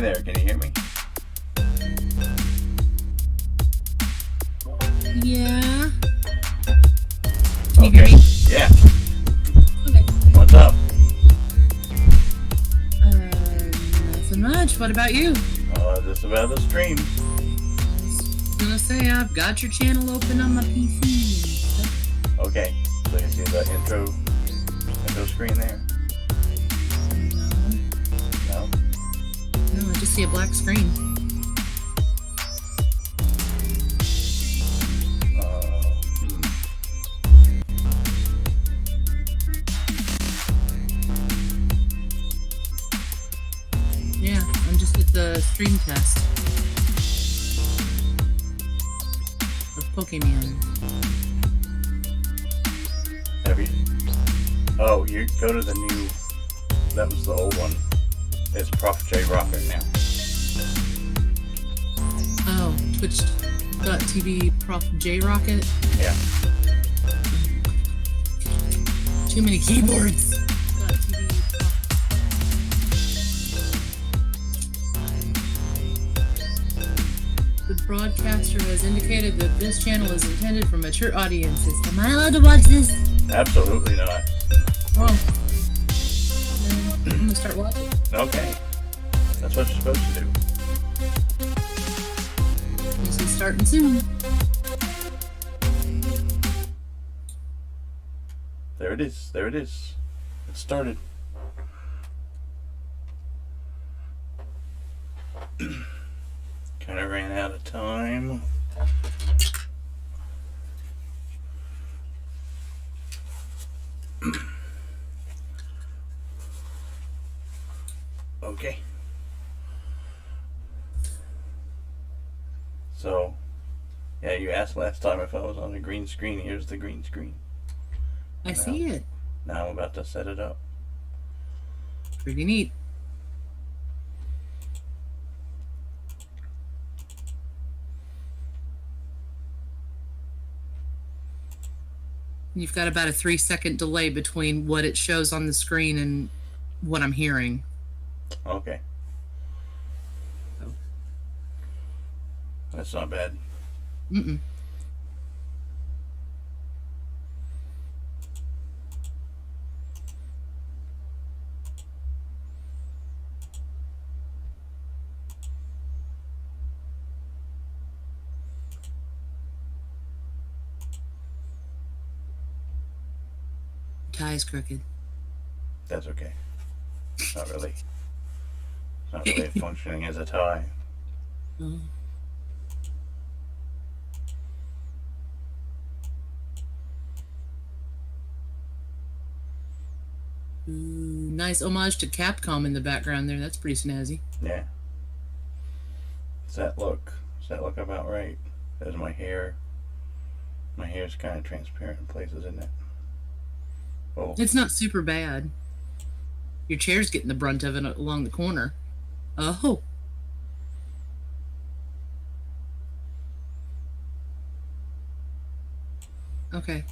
there, can you hear me? Yeah. Can you hear me? Yeah. Okay. What's up? Nothing much. What about you? Just about the streams. I was gonna say, I've got your channel open on my PC. Okay, so you see the intro screen there? No? No, I just see a black screen. Yeah, I'm just at the stream test of Pokemon. Have you? Oh, you go to the new. That was the old one. It's Prof J Rocket now. Oh, Twitch.tv Prof J Rocket. Yeah. Too many keyboards. The broadcaster has indicated that this channel is intended for mature audiences. Am I allowed to watch this? Absolutely not. Well, then I'm gonna start watching. Okay. That's what you're supposed to do. This is starting soon. There it is. There it is. It started. Kind of ran out of time. Okay. So, yeah, you asked last time if I was on the green screen. Here's the green screen. I see it. Now I'm about to set it up. Pretty neat. You've got about a 3-second delay between what it shows on the screen and what I'm hearing. Okay. Oh. That's not bad. Mm-mm. Tie is crooked. That's okay. Not really. Not really functioning as a tie. Oh. Ooh, nice homage to Capcom in the background there. That's pretty snazzy. Yeah. Does that look about right? There's my hair. My hair's kind of transparent in places, isn't it? Oh. It's not super bad. Your chair's getting the brunt of it along the corner. Oh. Okay.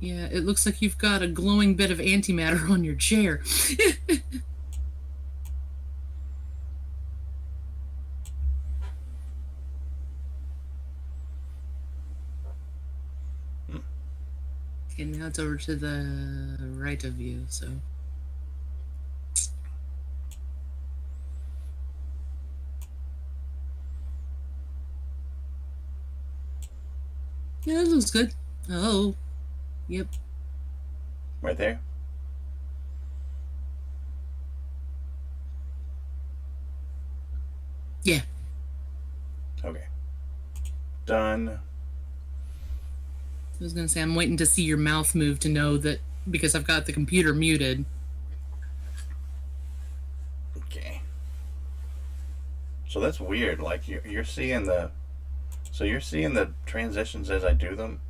Yeah, it looks like you've got a glowing bit of antimatter on your chair. Okay, now it's over to the right of you, so. Yeah, that looks good. Oh. Yep. Right there? Yeah. Okay. Done. I was going to say, I'm waiting to see your mouth move to know that, because I've got the computer muted. Okay. So that's weird. Like, you're seeing the... So you're seeing the transitions as I do them?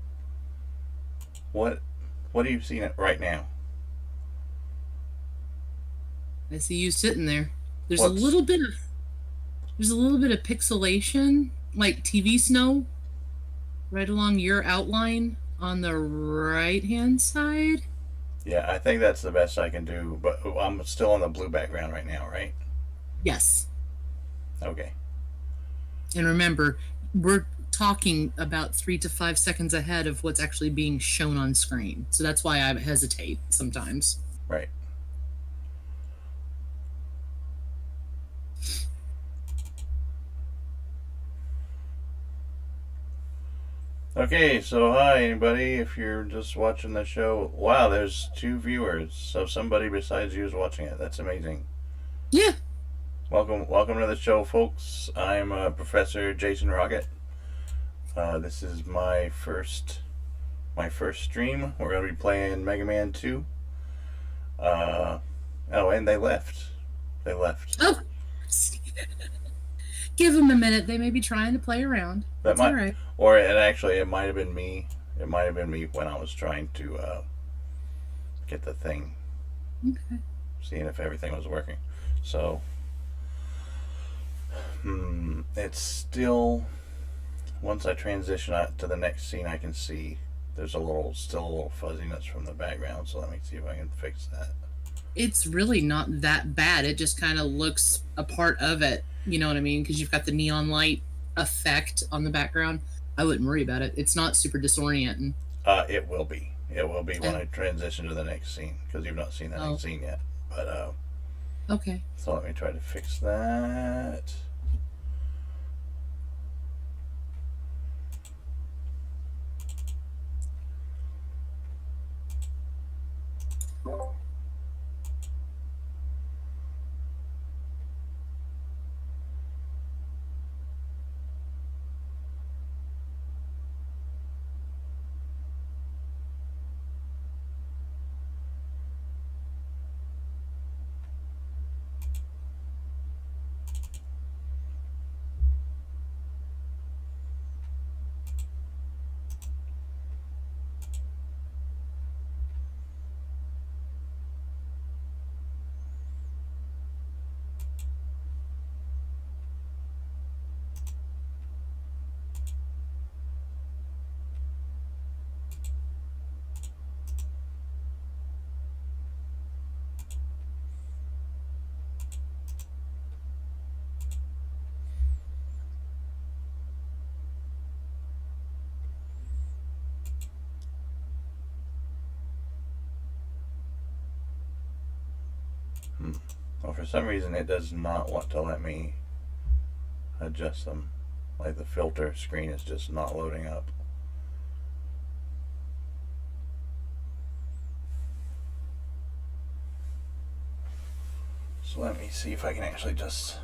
What are you seeing right now? I see you sitting there. There's a little bit of pixelation, like TV snow, right along your outline on the right hand side. Yeah, I think that's the best I can do, but I'm still on the blue background right now, right? Yes. Okay. And remember, we're talking about 3 to 5 seconds ahead of what's actually being shown on screen. So that's why I hesitate sometimes. Right. Okay, so hi anybody. If you're just watching the show, wow, there's 2 viewers. So somebody besides you is watching it. That's amazing. Yeah. Welcome to the show, folks. I'm Professor Jason Rocket. This is my first stream. We're gonna be playing Mega Man 2. Uh, oh, and they left. They left. Oh, give them a minute. They may be trying to play around. That That's all might, right. or it might have been me. It might have been me when I was trying to get the thing, Okay. seeing if everything was working. So, it's still. Once I transition out to the next scene, I can see there's still a little fuzziness from the background. So let me see if I can fix that. It's really not that bad. It just kind of looks a part of it. You know what I mean? Because you've got the neon light effect on the background. I wouldn't worry about it. It's not super disorienting. It will be. It will be when Oh, I transition to the next scene because you've not seen the oh, next scene yet. But okay. so let me try to fix that. Well, for some reason, it does not want to let me adjust them. Like the filter screen is just not loading up. So let me see if I can actually just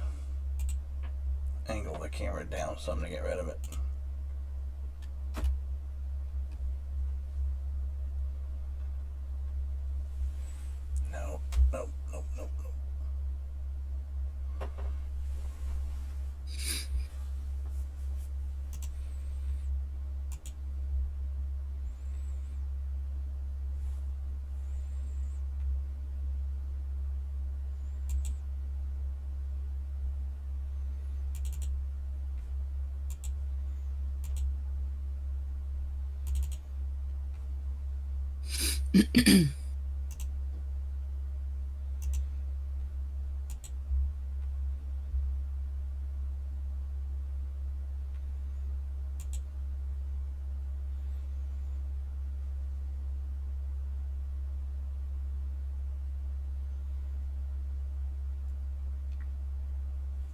angle the camera down some to get rid of it. No, nope, nope, nope, nope.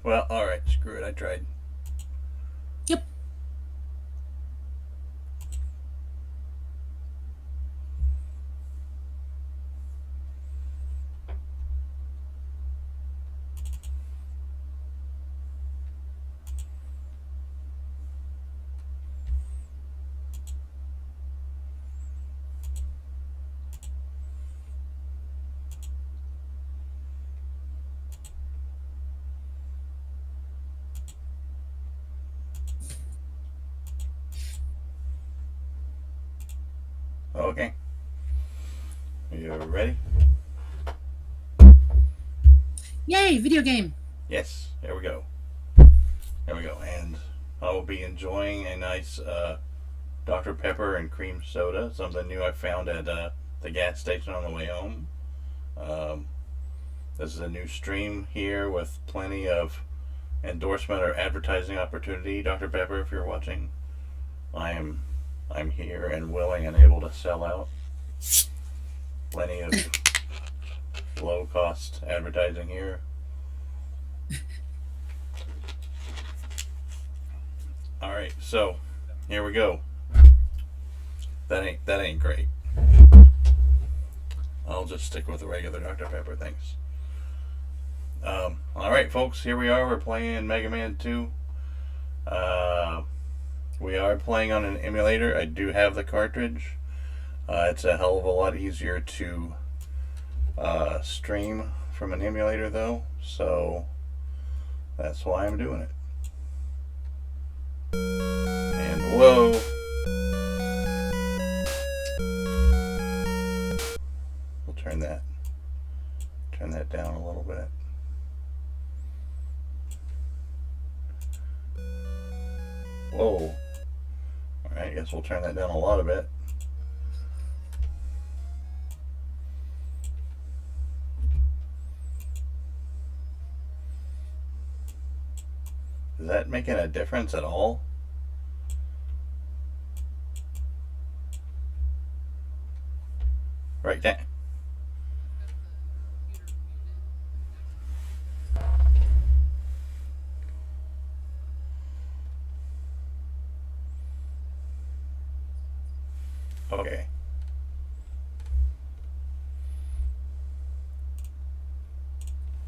Well, alright, screw it, I tried. Yep. Okay. Are you ready? Yay, video game. Yes, there we go. There we go. And I will be enjoying a nice Dr. Pepper and cream soda, something new I found at the gas station on the way home. Um, this is a new stream here with plenty of endorsement or advertising opportunity. Dr. Pepper, if you're watching, I'm here and willing and able to sell out. Plenty of low cost advertising here. All right, so here we go. That ain't great. I'll just stick with the regular Dr. Pepper, thanks. All right, folks, here we are. We're playing Mega Man 2. We are playing on an emulator. I do have the cartridge. It's a hell of a lot easier to stream from an emulator, though, so that's why I'm doing it. And whoa! We'll turn that down a little bit. Whoa! All right, I guess we'll turn that down a lot a bit. Is that making a difference at all? Right there. Okay.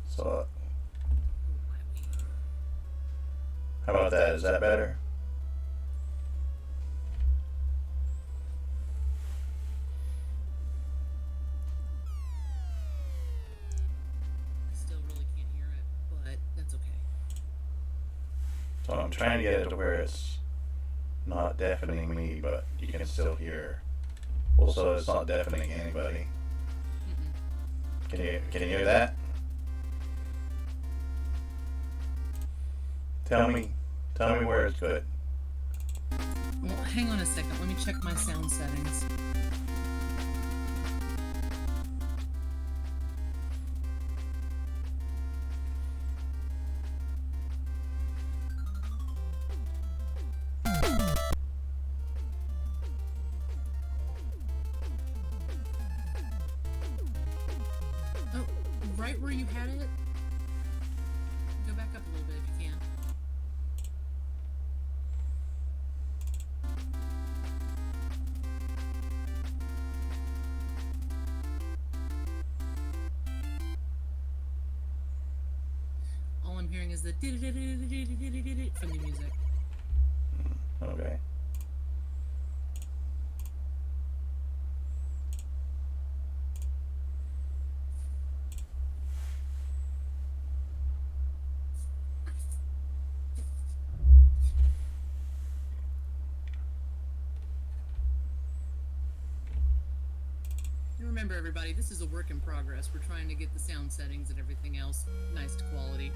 So, how about that? Is that better? Still really can't hear it, but that's okay. So I'm trying to get it to where it's not deafening me, but you can still hear. Well, so it's not deafening anybody. Can you hear that? Tell me where it's good. Well, hang on a second. Let me check my sound settings. Oh, right where you had it? Go back up a little bit if you can. All I'm hearing is the from the music. Okay. And remember, everybody, this is a work in progress. We're trying to get the sound settings and everything else nice to quality.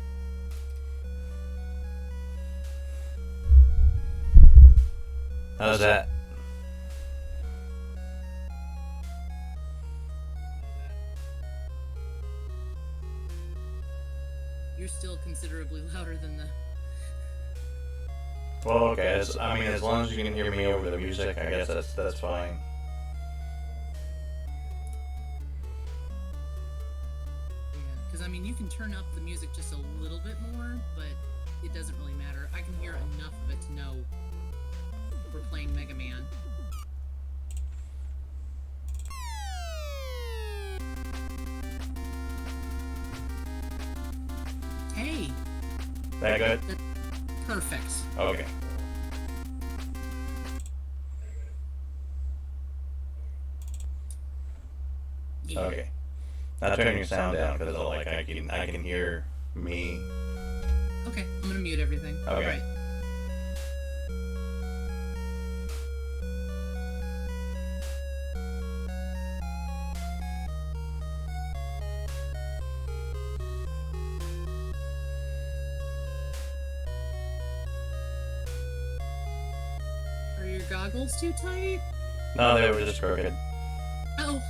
How's that? You're still considerably louder than the... Well, okay. I mean, as long as you can hear me over the music, I guess that's fine. Because, I mean, you can turn up the music just a little bit more, but it doesn't really matter. I can hear enough of it to know we're playing Mega Man. Hey! That good? Perfect. Okay. Yeah. Okay. Now turn your sound down because like I can hear me. Okay, I'm gonna mute everything. Okay. All right. Are your goggles too tight? No, they were just crooked. Oh.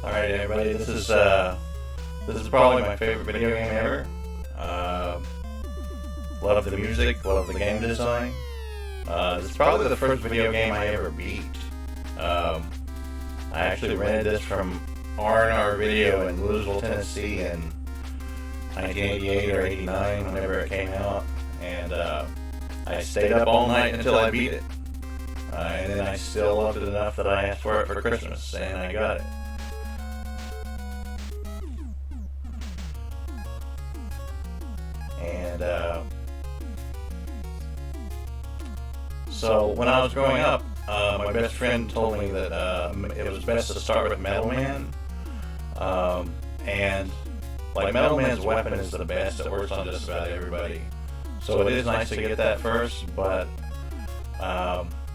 Alright, everybody, this is probably my favorite video game ever. Love the music, love the game design. This is probably the first video game I ever beat. I actually rented this from R&R Video in Louisville, Tennessee in 1988 or 89, whenever it came out. And I stayed up all night until I beat it. And then I still loved it enough that I asked for it for Christmas, and I got it. And so when I was growing up, my best friend told me that it was best to start with Metal Man. And like Metal Man's weapon is the best, it works on just about everybody. So it is nice to get that first, but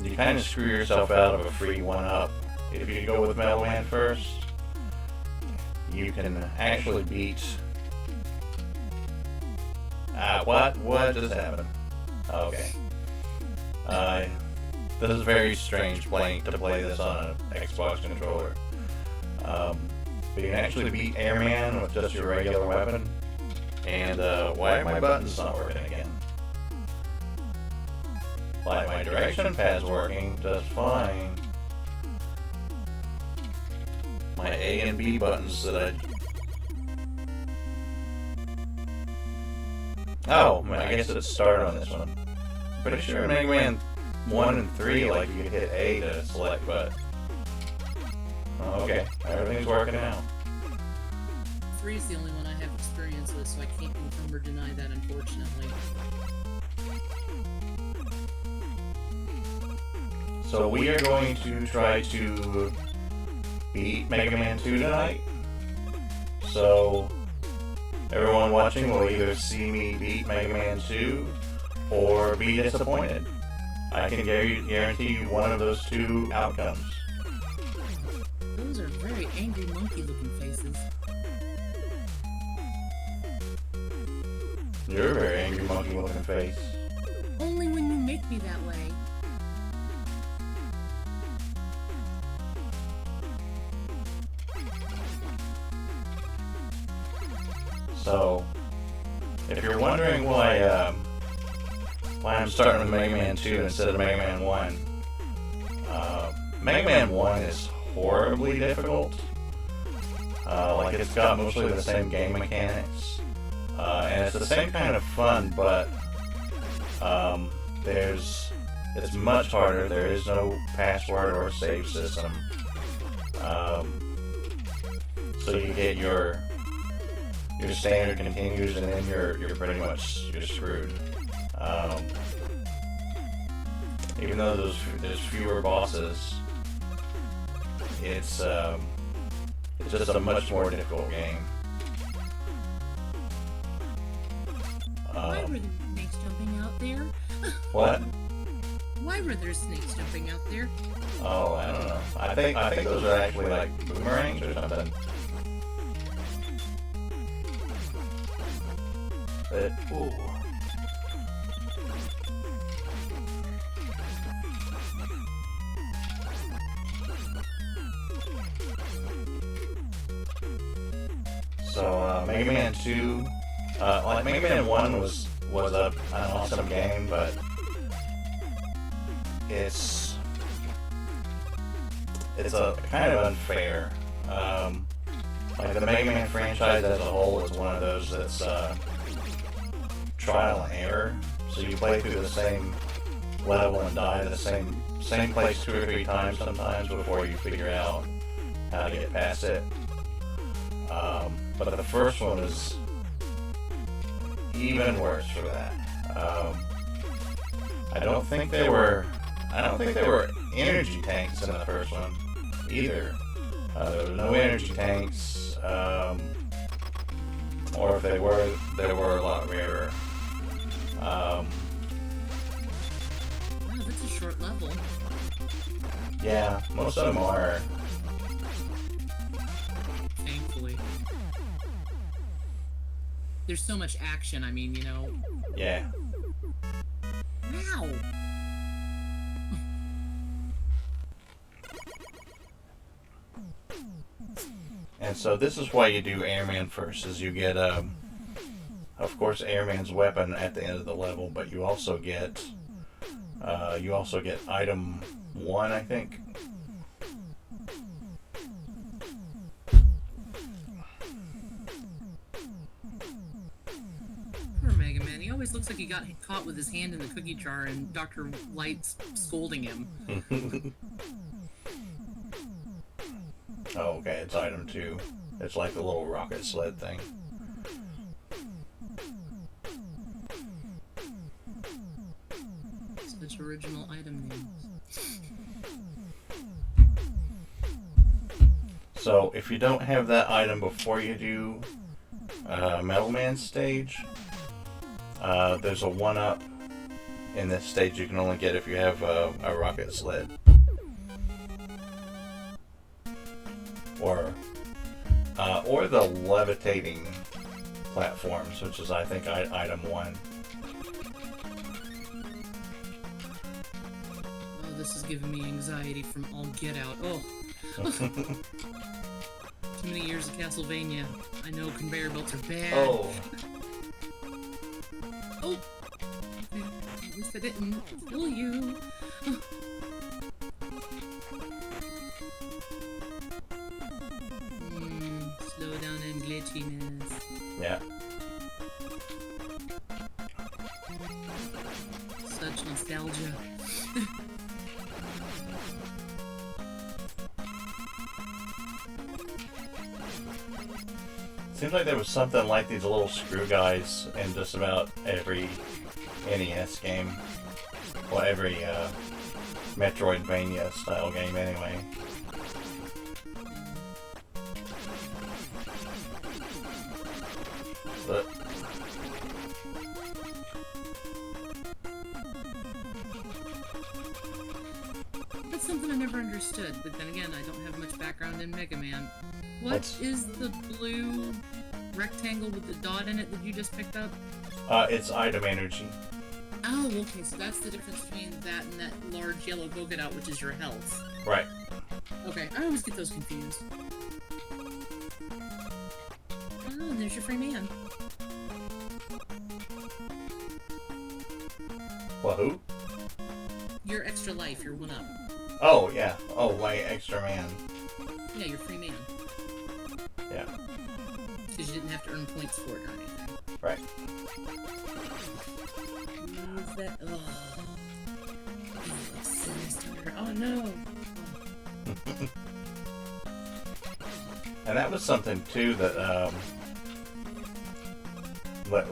you kind of screw yourself out of a free 1-up. If you go with Metal Man first, you can actually beat... what just happened? Okay. This is very strange to play this on an Xbox controller. But you can actually beat Airman with just your regular weapon. And why are my buttons not working again? Like, my direction pad's working just fine. My A and B buttons that I... Oh, I guess it started on this one. Pretty sure in Mega Man 1 and 3, like, you could hit A to select, but... Oh, okay, everything's working now. 3 is the only one I have experience with, so I can't confirm or deny that, unfortunately. So we are going to try to beat Mega Man 2 tonight. So everyone watching will either see me beat Mega Man 2 or be disappointed. I can guarantee you one of those two outcomes. Those are very angry monkey-looking faces. You're a very angry monkey-looking face. Only when you make me that way. So, if you're wondering why I'm starting with Mega Man 2 instead of Mega Man 1, Mega Man 1 is horribly difficult. Like, it's got mostly the same game mechanics, and it's the same kind of fun, but it's much harder. There is no password or save system, so you get your standard continues, and then you're pretty much screwed. Even though there's fewer bosses, it's just a much more difficult game. Why were there snakes jumping out there? What? Why were there snakes jumping out there? Oh, I don't know. I think those are actually like boomerangs or something. But, ooh. So, Mega Man 2, like Mega Man 1 was an awesome game, but it's a kind of unfair. Like the Mega Man franchise as a whole is one of those that's trial and error. So you play through the same level and die the same place 2 or 3 times sometimes before you figure out how to get past it. But the first one is even worse for that. I don't think there were energy tanks in the first one either. There were no energy tanks, or if they were a lot rarer. Wow, that's a short level. Yeah, most of them are. Thankfully. there's so much action. I mean, you know. Yeah. Wow. And so this is why you do Airman first, is you get, of course, Airman's weapon at the end of the level, but you also get item 1, I think. Poor Mega Man. He always looks like he got caught with his hand in the cookie jar and Dr. Light's scolding him. Oh, okay, it's item 2. It's like the little rocket sled thing. Such original item names. So, if you don't have that item before you do Metal Man stage, there's a 1-up in this stage you can only get if you have a rocket sled. Or the levitating platforms, which is, I think, item 1. Oh, this is giving me anxiety from all get out. Oh. Too many years of Castlevania. I know conveyor belts are bad. Oh. Oh. At least I didn't kill you. Slow down and glitchiness. Yeah. Such nostalgia. Seems like there was something like these little screw guys in just about every NES game. Well, every Metroidvania style game anyway. But That's something I never understood, but then again, I don't have much background in Mega Man. What is the blue rectangle with the dot in it that you just picked up? it's item energy. Oh, okay, so that's the difference between that and that large yellow polka dot, which is your health. Right. Okay, I always get those confused. Oh, and there's your free man. Well, who? Your extra life, your 1-up. Oh, yeah. Oh, my extra man. Yeah, your free man. Yeah. Because you didn't have to earn points for it or anything. Right. Who's that? Oh. He looks sinister. Oh, no. And that was something, too, that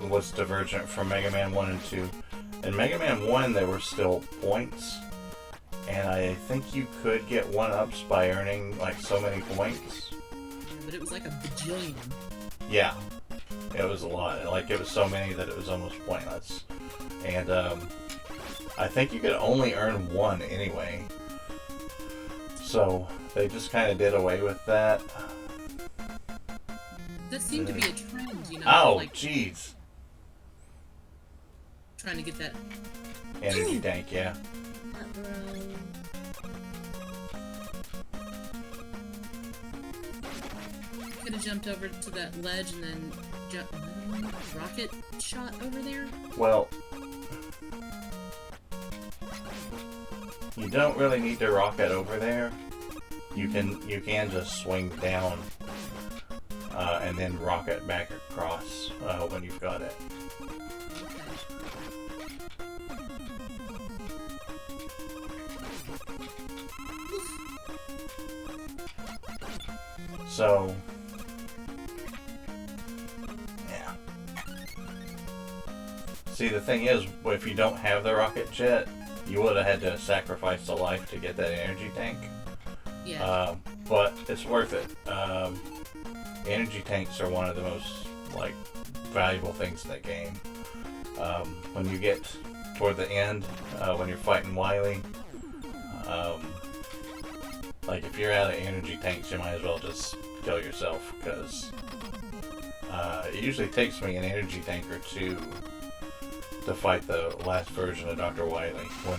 was divergent from Mega Man 1 and 2. In Mega Man 1, there were still points. And I think you could get 1-ups by earning, like, so many points. Yeah, but it was like a bajillion. Yeah. It was a lot. Like, it was so many that it was almost pointless. And, I think you could only earn 1 anyway. So, they just kind of did away with that. That seemed to be a trend, you know? Oh, like, jeez. trying to get that... Energy tank, yeah. Could have jumped over to that ledge and then rocket shot over there. Well, you don't really need to rocket over there. You can just swing down and then rocket back across when you've got it. So, yeah. See, the thing is, if you don't have the rocket jet, you would have had to sacrifice a life to get that energy tank. Yeah. But it's worth it. Energy tanks are one of the most, like, valuable things in that game. When you get toward the end, when you're fighting Wily, like, if you're out of energy tanks, you might as well just kill yourself, because it usually takes me an energy tank or two to fight the last version of Dr. Wily when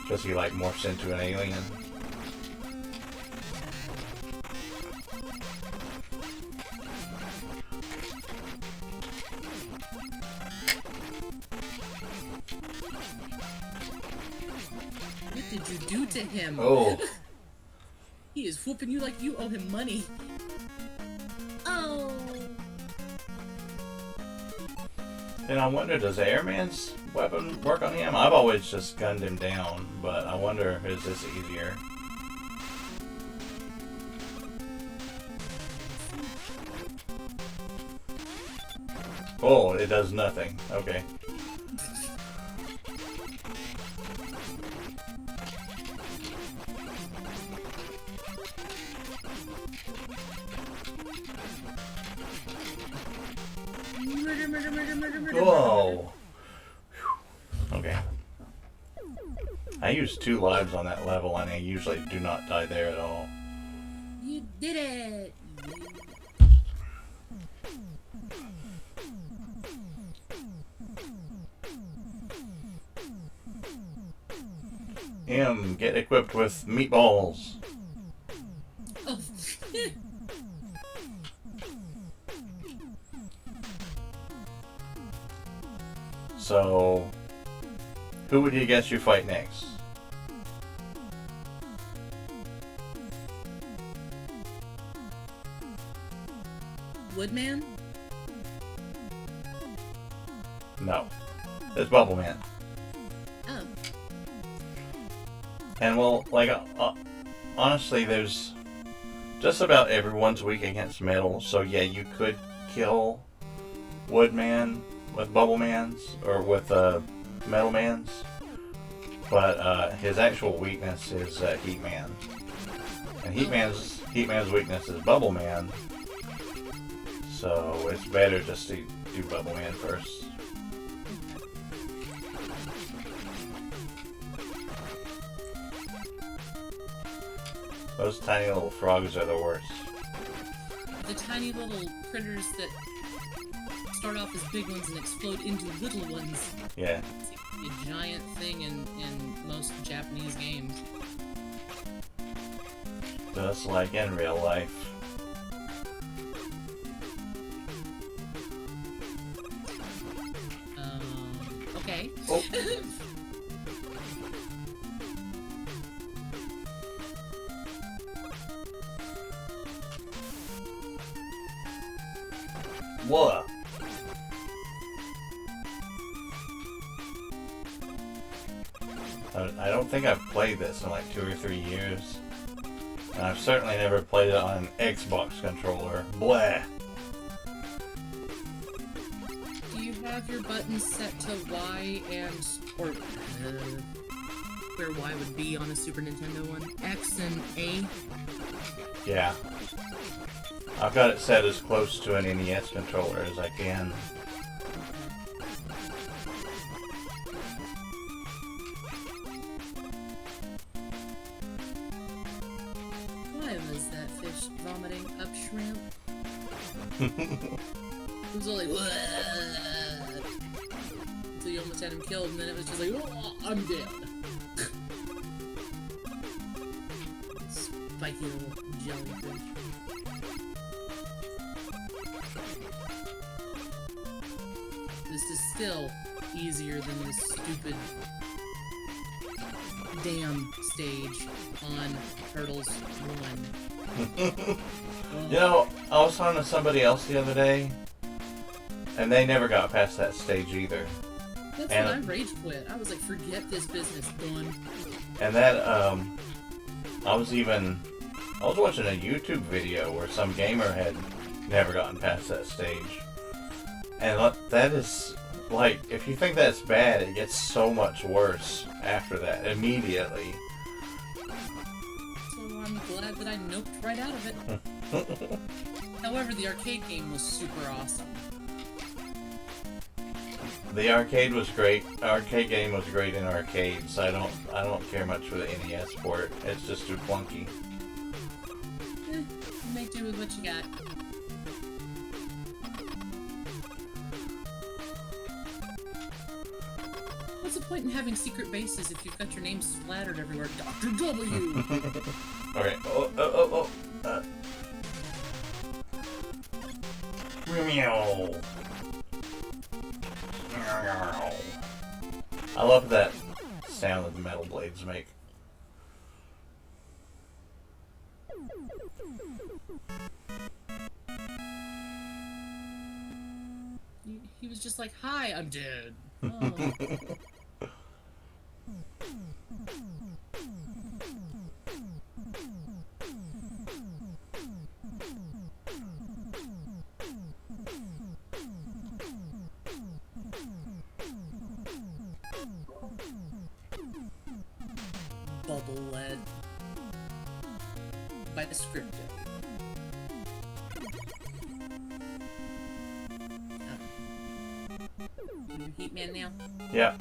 because he like morphs into an alien. What did you do to him? Oh. He is whooping you like you owe him money. Oh. And I wonder, does Airman's weapon work on him? I've always just gunned him down, but I wonder, is this easier? Oh, it does nothing. Okay. Whoa. Okay. I used 2 lives on that level, and I usually do not die there at all. You did it! Get equipped with meatballs. Oh. So, who would you guess you fight next? Woodman? No. It's Bubble Man. Oh. And well, like, honestly, there's just about everyone's weak against metal, so yeah, you could kill Woodman with Bubble Man's, or with Metal Man's, but his actual weakness is Heat Man. And Heat Man's weakness is Bubble Man, so it's better just to do Bubble Man first. Those tiny little frogs are the worst. The tiny little critters that start off as big ones and explode into little ones. Yeah. It's a giant thing in most Japanese games. Just like in real life. Okay. Oh. What? I don't think I've played this in like 2 or 3 years. And I've certainly never played it on an Xbox controller. Blah. Do you have your buttons set to Y or where Y would be on a Super Nintendo one? X and A? Yeah. I've got it set as close to an NES controller as I can. Why was that fish vomiting up shrimp? It was all like, "Wah!" Until you almost had him killed, and then it was just like, "Oh, I'm dead." Spiky little jellyfish. This is still easier than this stupid damn stage on Turtles 1. You know, I was talking to somebody else the other day, and they never got past that stage either. That's when I rage quit. I was like, forget this business, done. And that, I was watching a YouTube video where some gamer had never gotten past that stage. And that is, like, if you think that's bad, it gets so much worse after that, immediately. So I'm glad that I noped right out of it. However, the arcade game was super awesome. The arcade was great. Arcade game was great in arcades. I don't care much for the NES port. It's just too clunky. You make do with what you got. point in having secret bases if you've got your name splattered everywhere? Dr. W! Okay. Meow. I love that sound that the metal blades make. He was just like, hi, I'm dead. Oh. Bubble led by the script. Heat man now? Yeah.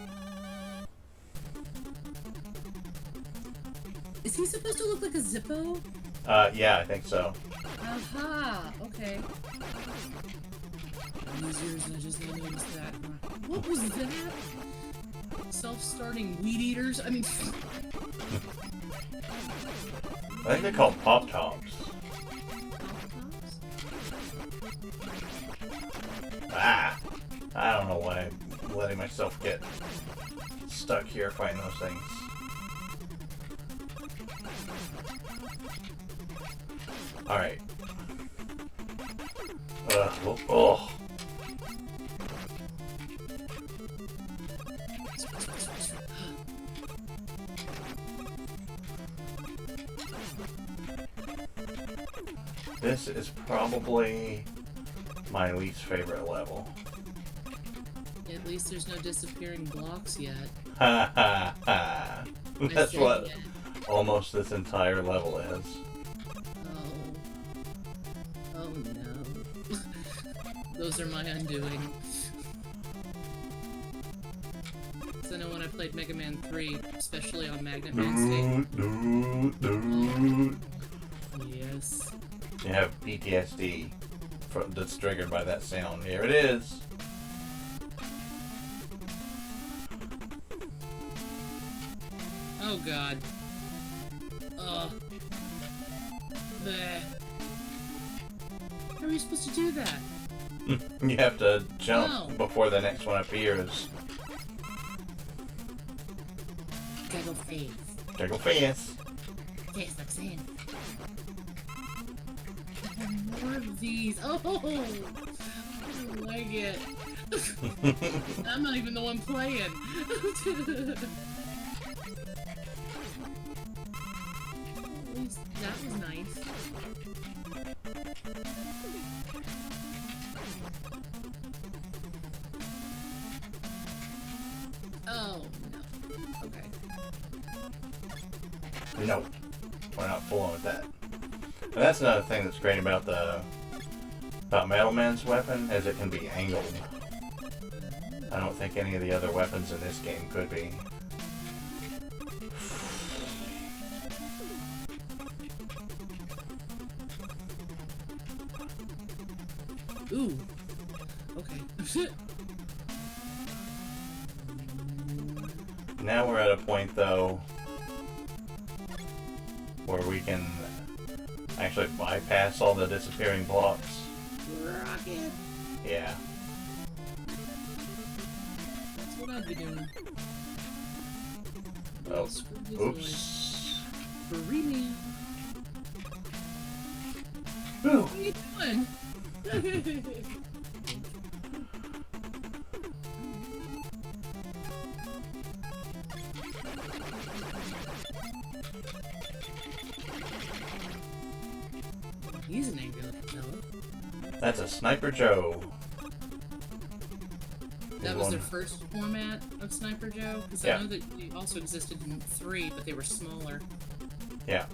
Is he supposed to look like a Zippo? Yeah, I think so. Aha, okay. These years I just noticed that. What was that? Self-starting weed eaters? I mean... I think they're called Pop-Tops. Ah! I don't know why I'm letting myself get stuck here fighting those things. Alright. Oh. This is probably my least favorite level. At least there's no disappearing blocks yet. Ha ha ha. That's what almost this entire level is. Oh no. Those are my undoing. So I know when I played Mega Man 3, especially on Magnet Man State. Yes. You have PTSD that's triggered by that sound. Here it is. Oh god. Ugh. Bleh. How are you supposed to do that? You have to jump before the next one appears. Juggle face. Juggle face. Face looks in. More of these. Oh! I don't like it. I'm not even the one playing. At least that was nice. Oh, no. Okay. Nope. We're not fooling with that. And that's another thing that's great about Metal Man's weapon, is it can be angled. I don't think any of the other weapons in this game could be. Ooh. Okay. Now we're at a point, though, where we can actually bypass all the disappearing blocks. Rocket. Yeah. That's what I'd be doing. Oh, oops. Free me. Ooh. What are you doing? He's an angry looking fella. That's a Sniper Joe. That was their first format of Sniper Joe? Because I know that they also existed in 3, but they were smaller. Yeah.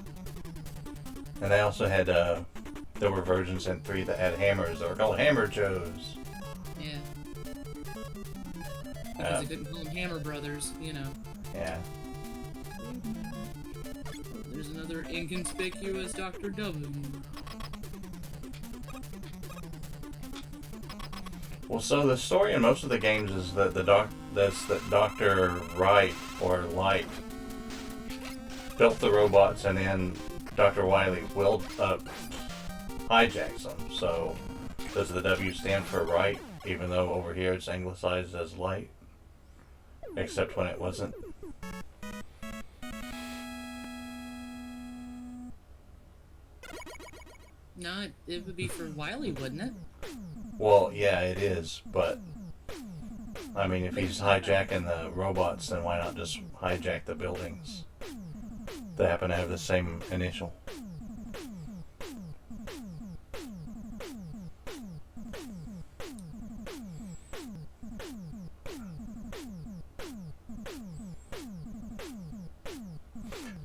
And they also had, there were versions in 3 that had hammers. They were called Hammer Joes. Yeah. Because they couldn't call them Hammer Brothers, you know. Yeah. Oh, there's another inconspicuous Dr. W. Well, so the story in most of the games is that this that Dr. Wright or Light built the robots, and then Dr. Wily hijacks them. So does the W stand for Wright, even though over here it's anglicized as Light? Except when it wasn't. No, it would be for Wily, wouldn't it? Well, yeah, it is, but I mean, if he's hijacking the robots, then why not just hijack the buildings? They happen to have the same initial.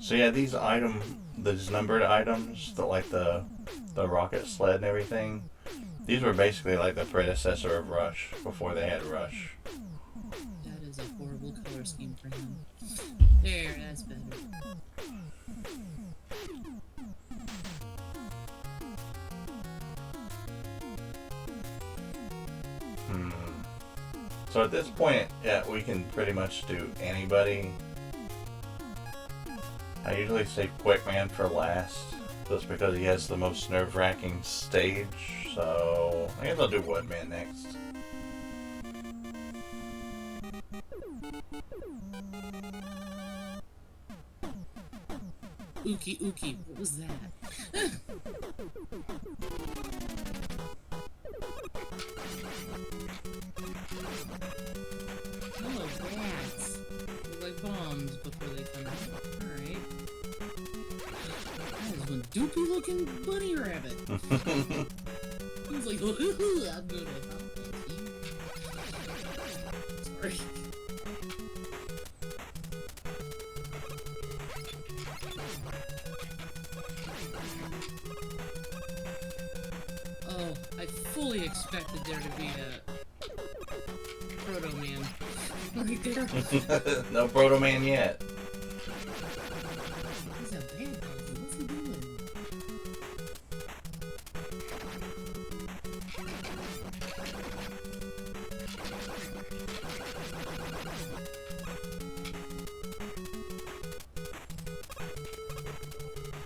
So yeah, these numbered items, like the rocket sled and everything, these were basically like the predecessor of Rush before they had Rush. That is a horrible color scheme for him. There, that's better. So at this point, yeah, we can pretty much do anybody. I usually save Quickman for last, just because he has the most nerve-wracking stage, so I guess I'll do Woodman next. Ookie, what was that? Oh, bats. Look like bombs before they come out. Alright. That is one doopy looking bunny rabbit. He's like, ooh, I'm gonna help you. Sorry. Oh, I fully expected there to be a Proto Man right there. No Proto Man yet. He's a bad guy. What's he doing?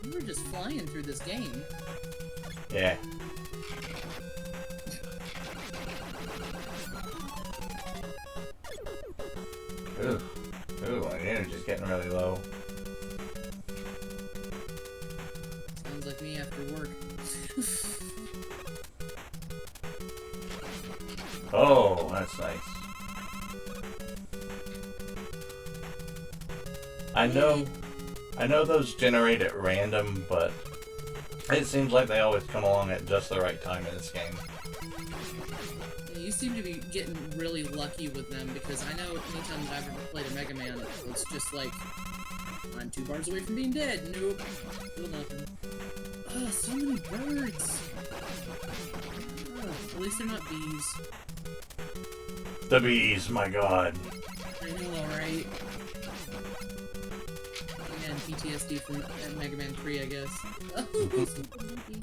We were just flying through this game. Yeah. Ooh, my energy's getting really low. Sounds like me after work. Oh, that's nice. I know those generate at random, but it seems like they always come along at just the right time in this game. You seem to be getting really lucky with them, because I know anytime I've ever played a Mega Man, it's just like, I'm 2 bars away from being dead. Nope. Still nothing. Oh, so many birds. Oh, at least they're not bees. The bees, my god. I know, right? And PTSD from Mega Man 3, I guess. Oh, so lucky.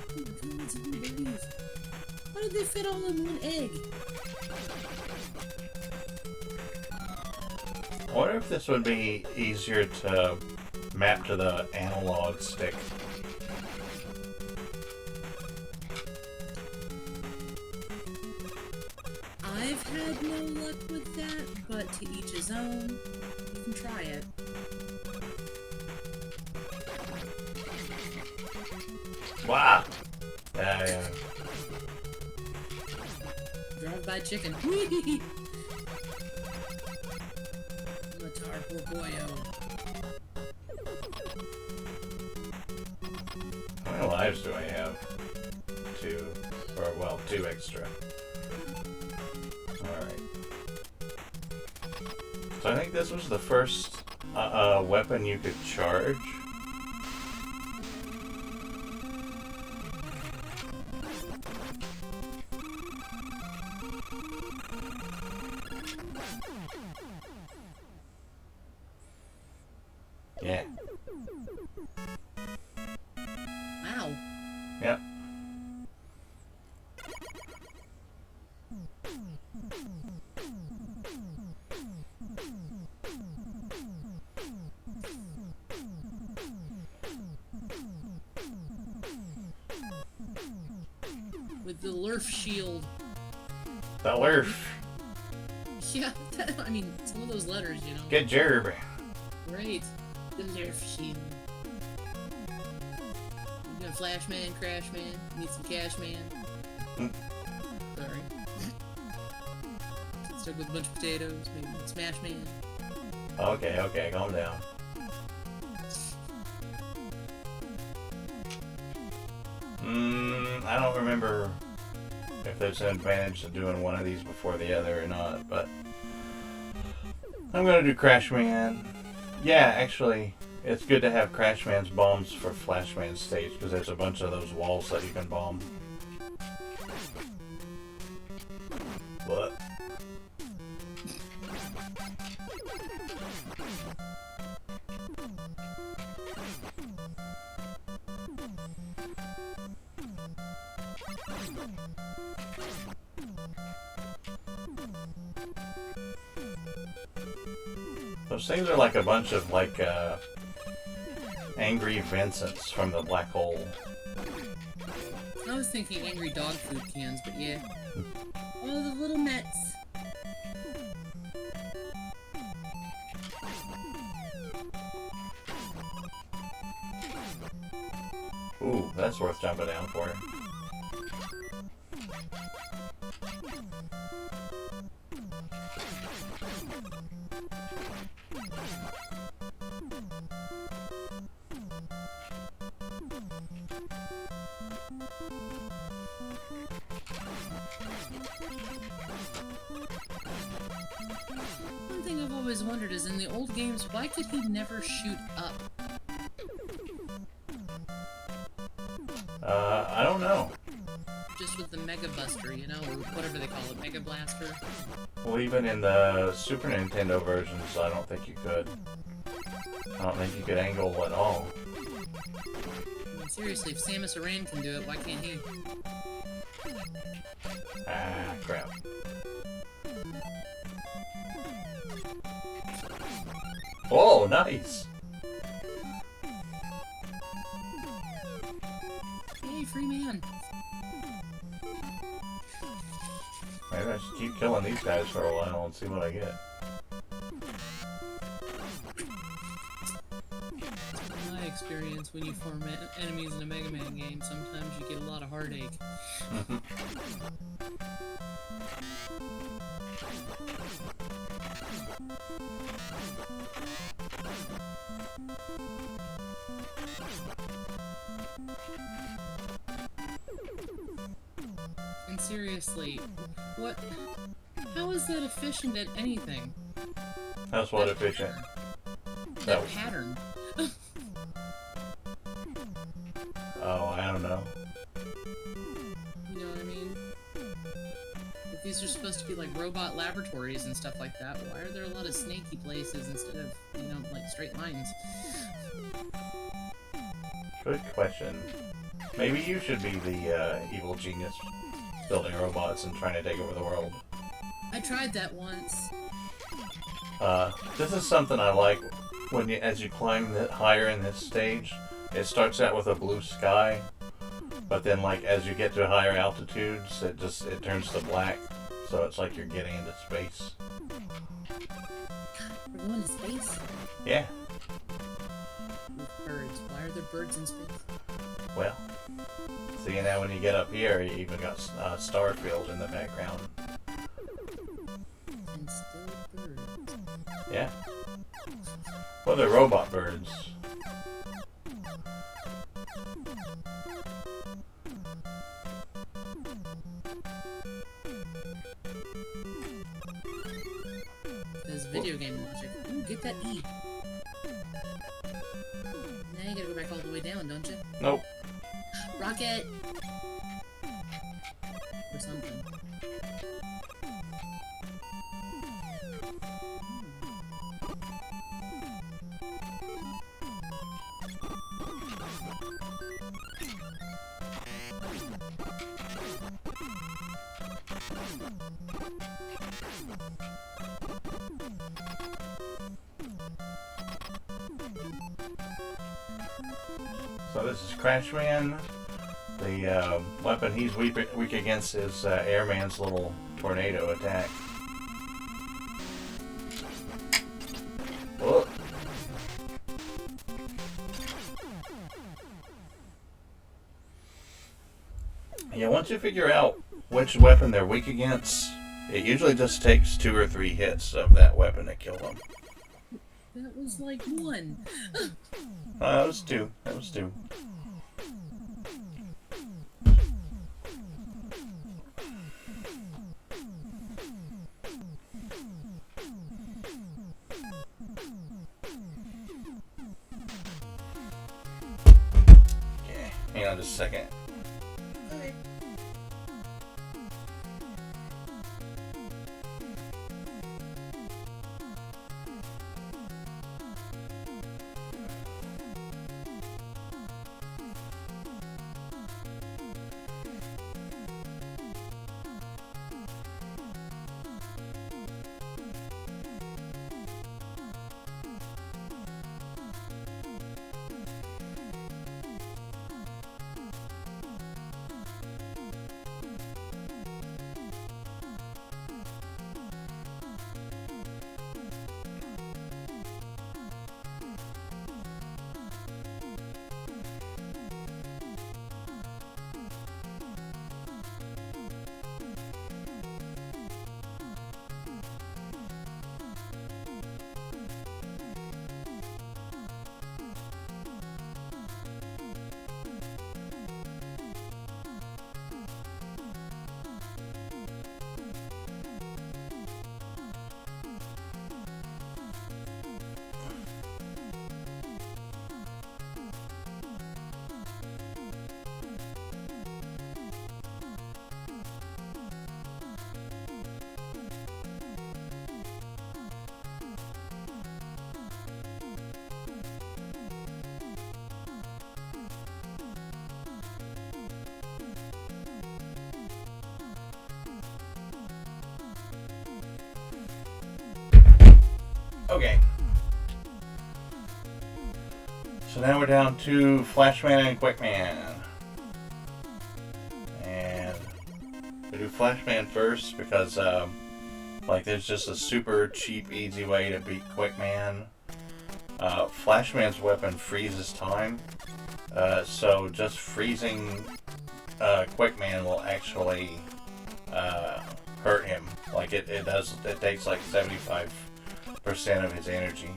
Oh my god, so many babies. How did they fit all in one egg? I wonder if this would be easier to map to the analog stick. I've had no luck with that, but to each his own. You can try it. Wow! Yeah. Drive-by chicken. Whee! Matar poor boyo. How many lives do I have? 2. Or, well, 2 extra. Alright. So I think this was the first weapon you could charge. Yeah. Wow. Yep. With the Lurf shield. The Lurf. Yeah, I mean, some of those letters, you know. Good job. Right. The Lurf shield. You got Flashman, Crashman, need some Cashman. Sorry. Stuck with a bunch of potatoes, maybe Smash Man. Okay, okay, calm down. I don't remember if there's an advantage to doing one of these before the other or not, but I'm gonna do Crashman. Yeah, actually, it's good to have Crashman's bombs for Flashman's stage because there's a bunch of those walls that you can bomb. What? Those things are like a bunch of like angry Vincents from the black hole. I was thinking angry dog food cans, but yeah. Oh, the little Mets. Ooh, that's worth jumping down for. One thing I've always wondered is in the old games, why could he never shoot up? I don't know. Just with the Mega Buster, you know, or whatever they call it, Mega Blaster. Well, even in the Super Nintendo versions, I don't think you could. I don't think you could angle at all. I mean, seriously, if Samus Aran can do it, why can't he? Ah, crap. Oh, nice! Hey, free man! Maybe I should keep killing these guys for a while and see what I get. In my experience, when you form enemies in a Mega Man game, sometimes you get a lot of heartache. And seriously, what? How is that efficient at anything? That's what efficient. That pattern. Oh, I don't know. You know what I mean? If these are supposed to be like robot laboratories and stuff like that, why are there a lot of snaky places instead of, you know, like straight lines? Good question. Maybe you should be the evil genius building robots and trying to take over the world. I tried that once. This is something I like when as you climb higher in this stage. It starts out with a blue sky, but then like as you get to higher altitudes, it turns to black. So it's like you're getting into space. We're going to space? Yeah. With birds. Why are there birds in space? Well, see now when you get up here, you even got Starfield in the background. And still birds. Yeah. Well, they're robot birds. This video game logic. Ooh, get that E. Now you gotta go back all the way down, don't you? Nope. Rocket! Or something. So this is Crashman. The weapon he's weak against is Airman's little tornado attack. Whoa. Yeah, once you figure out which weapon they're weak against, it usually just takes 2 or 3 hits of that weapon to kill them. That was like 1. That was 2. That was 2. Okay, hang on just a second. Okay. Okay. So now we're down to Flashman and Quickman. And we do Flashman first because like there's just a super cheap, easy way to beat Quickman. Flashman's weapon freezes time. So just freezing Quickman will actually hurt him. Like it takes like 75% of his energy.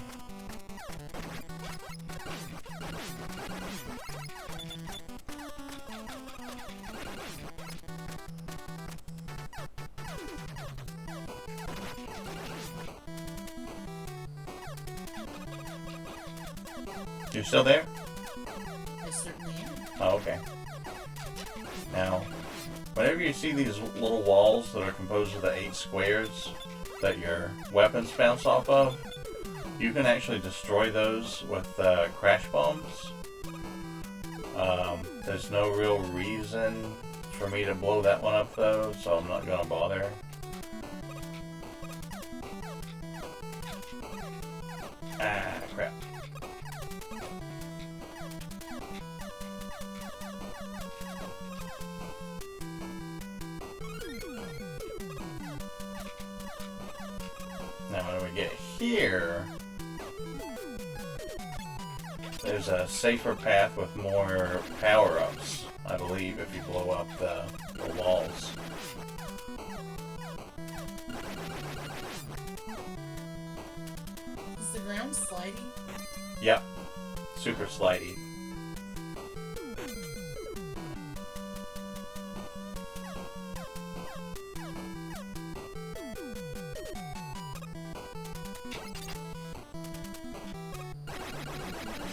You still there? I certainly am. Oh, okay. Now, whenever you see these little walls that are composed of the 8 squares that your weapons bounce off of, you can actually destroy those with crash bombs. There's no real reason for me to blow that one up though, so I'm not gonna bother. Ah, crap. Now when we get here, there's a safer path with more power-ups, I believe, if you blow up the walls. Is the ground slidey? Yep, super slidey.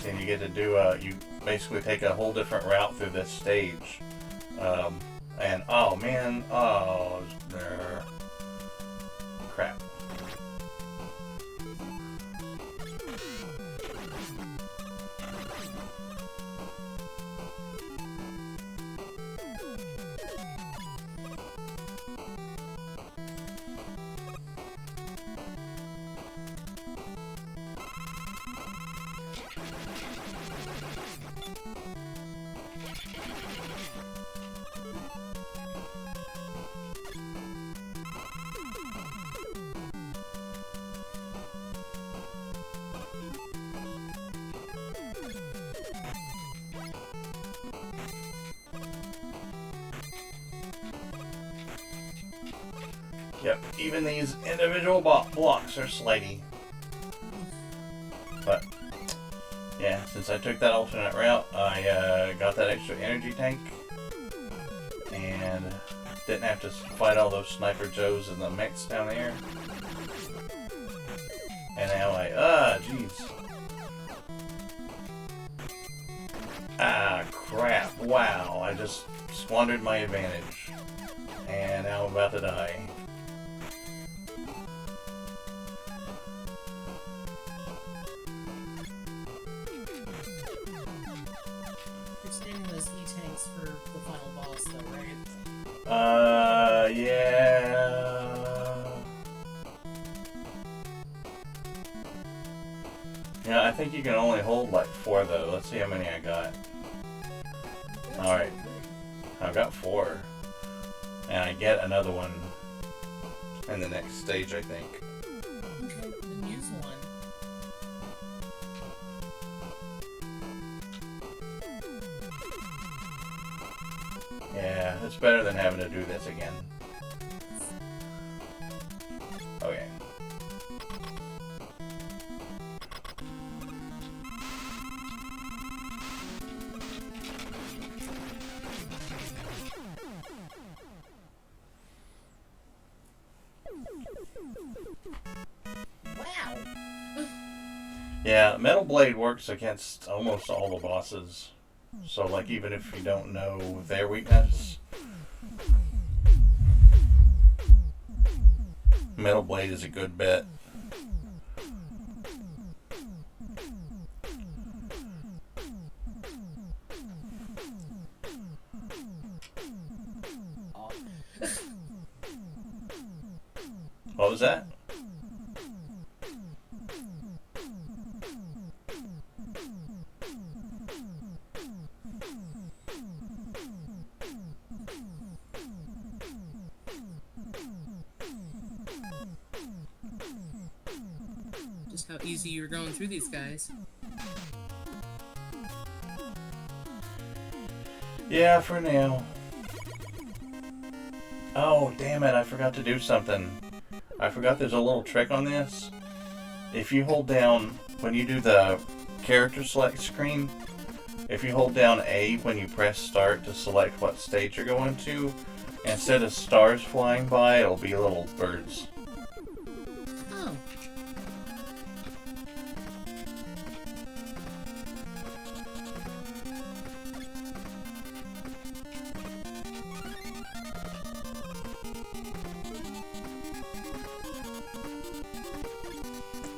And you get to do you basically take a whole different route through this stage. And oh man, oh crap. Yep, even these individual blocks are slidey. But, yeah, since I took that alternate route, I got that extra energy tank. And didn't have to fight all those Sniper Joes and the mechs down there. And now jeez. Ah, crap. Wow, I just squandered my advantage. And now I'm about to die. You're saving those E-tanks for the final boss, though, right? Yeah. Yeah, I think you can only hold like 4 though. Let's see how many I got. Alright. I've got 4. And I get another one in the next stage, I think. Okay, then use one. Yeah, it's better than having to do this again. Okay. Wow! Yeah, Metal Blade works against almost all the bosses. So, like, even if you don't know their weakness, Metal Blade is a good bet. What was that? Just how easy you were going through these guys. Yeah, for now. Oh, damn it, I forgot to do something. I forgot there's a little trick on this. If you hold down, when you do the character select screen, if you hold down A when you press start to select what stage you're going to, instead of stars flying by, it'll be little birds. Oh.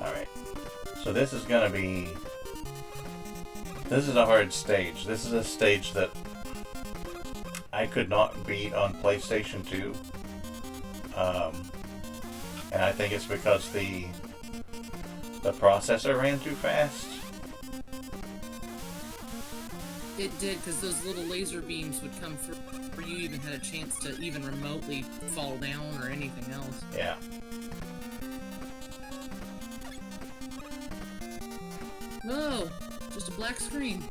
Alright. So this is gonna be... This is a hard stage. This is a stage that I could not beat on PlayStation 2. And I think it's because the processor ran too fast. It did, because those little laser beams would come through before you even had a chance to even remotely fall down or anything else. Yeah. Whoa! Just a black screen.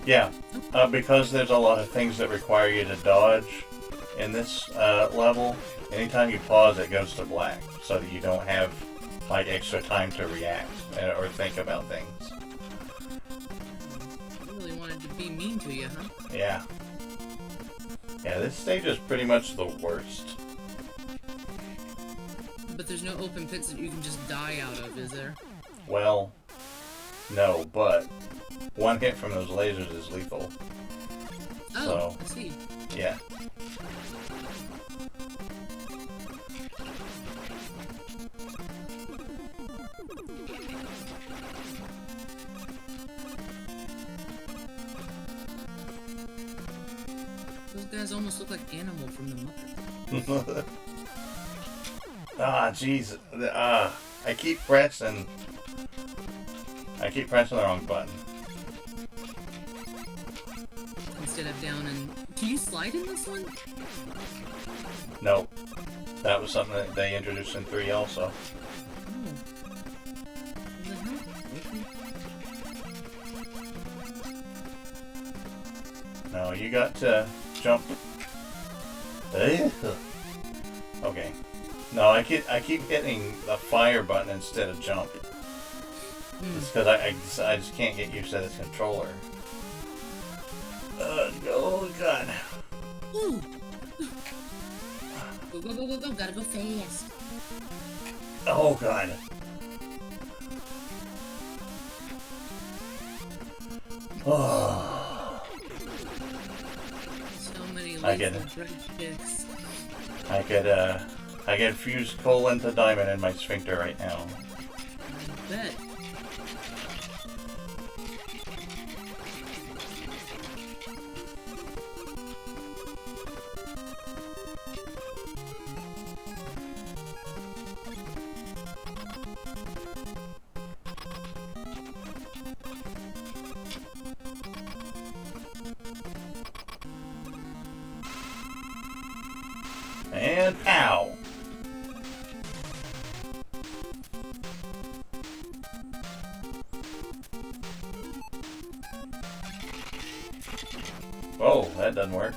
Yeah, because there's a lot of things that require you to dodge in this level. Anytime you pause, it goes to black, so that you don't have like extra time to react or think about things. You really wanted to be mean to you, huh? Yeah. Yeah, this stage is pretty much the worst. But there's no open pits that you can just die out of, is there? Well, no, but one hit from those lasers is lethal. Oh, So, I see. yeah. Those guys almost look like Animal from the Muppets. Ah, jeez. I keep pressing the wrong button. Instead of down and... Can you slide in this one? Nope. That was something that they introduced in 3 also. Oh. What the hell? Okay. No, you got to jump. Okay. No, I keep hitting the fire button instead of jump. It's because I just can't get used to this controller. Oh god. Ooh. Go, go, go, go, go. Gotta go fast. Oh god. Oh. So many I get lethal it. red kicks. I could fuse coal into diamond in my sphincter right now. I bet. And pow! Whoa, that doesn't work.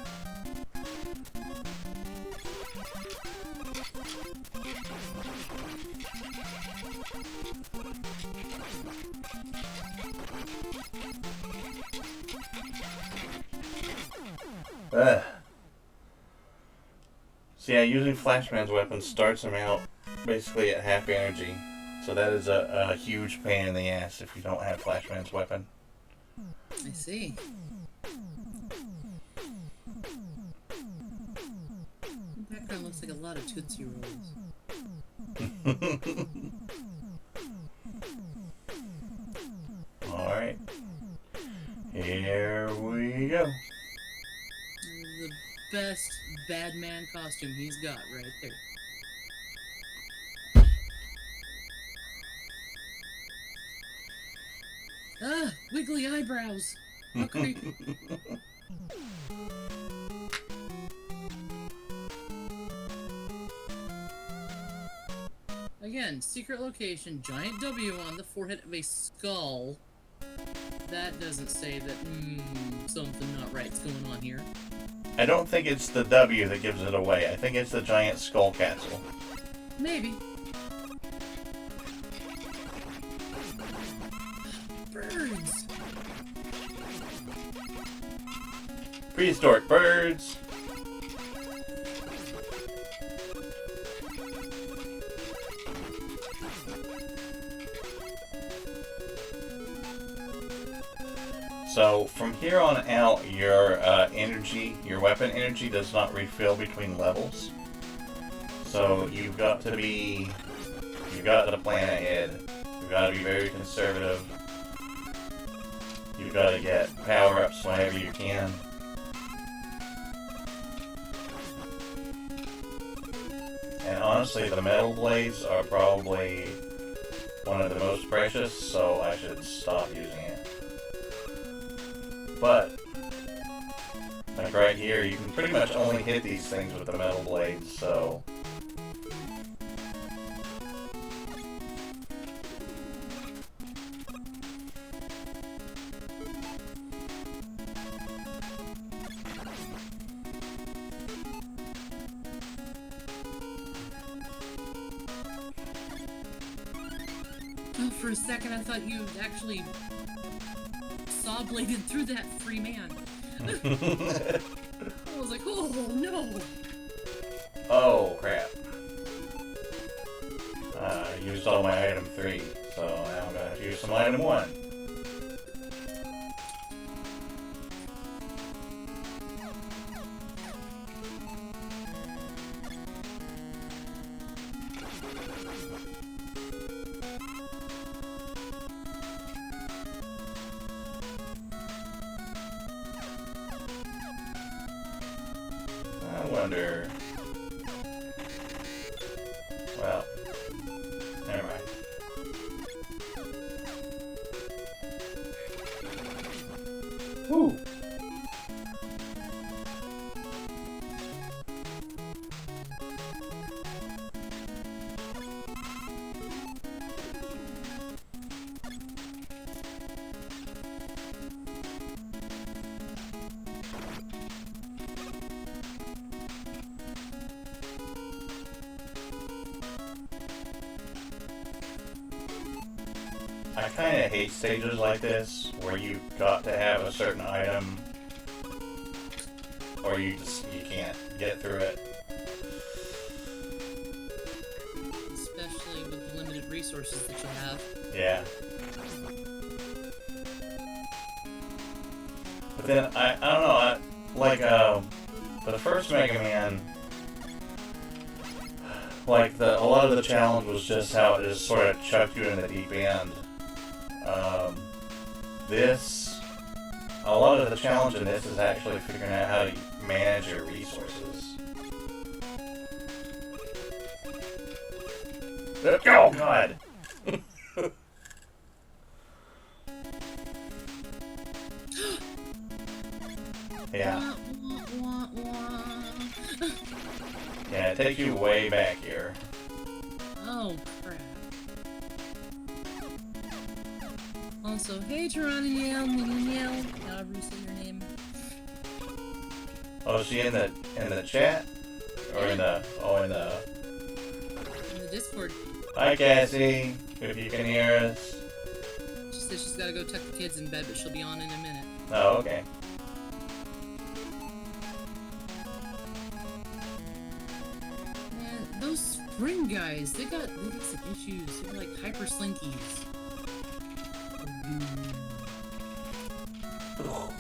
Ugh. So yeah, using Flashman's weapon starts him out basically at half energy. So that is a huge pain in the ass if you don't have Flashman's weapon. I see. The background looks like a lot of Tootsie Rolls. Alright. Here we go. The best bad man costume he's got right there. Ah, wiggly eyebrows. How creepy. Again, secret location, giant W on the forehead of a skull. That doesn't say that, something not right's going on here. I don't think it's the W that gives it away. I think it's the giant skull castle. Maybe. Birds! Prehistoric birds! So from here on out, your energy, your weapon energy does not refill between levels. So you've got to plan ahead. You've got to be very conservative. You've got to get power-ups whenever you can. And honestly, the metal blades are probably one of the most precious, so I should stop using it. But, like right here, you can pretty much only hit these things with the metal blades, so... Oh, for a second I thought you actually saw-bladed through that free man. I was like, oh no! Oh, crap. I used all my item 3, so now I'm gonna have to use some item 1. I wonder... Well, never mind. Woo! I kind of hate stages like this where you got to have a certain item, or you can't get through it. Especially with the limited resources that you have. Yeah. But then I don't know. The first Mega Man, like a lot of the challenge was just how it just sort of chucked you in the deep end. A lot of the challenge in this is actually figuring out how to manage your resources. Oh God! Yeah. Yeah, it takes you way back here. Oh crap. Also, hey Geronimo, however you say your name. Oh, is she in the chat? Or in the in the Discord. Hi Cassie, if you can hear us. She says she's gotta go tuck the kids in bed, but she'll be on in a minute. Oh, okay. Man, those spring guys, they got some issues. They're like hyper slinkies. Ugh.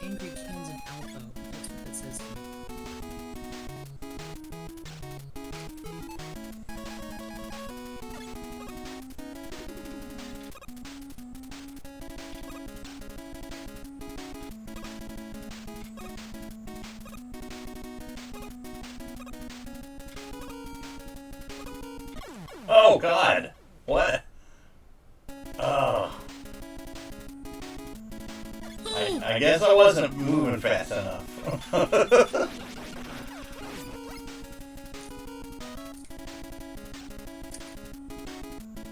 Angry Cans and Alpha. That's what it says to me. Oh God! What? Oh. I guess I wasn't moving fast enough.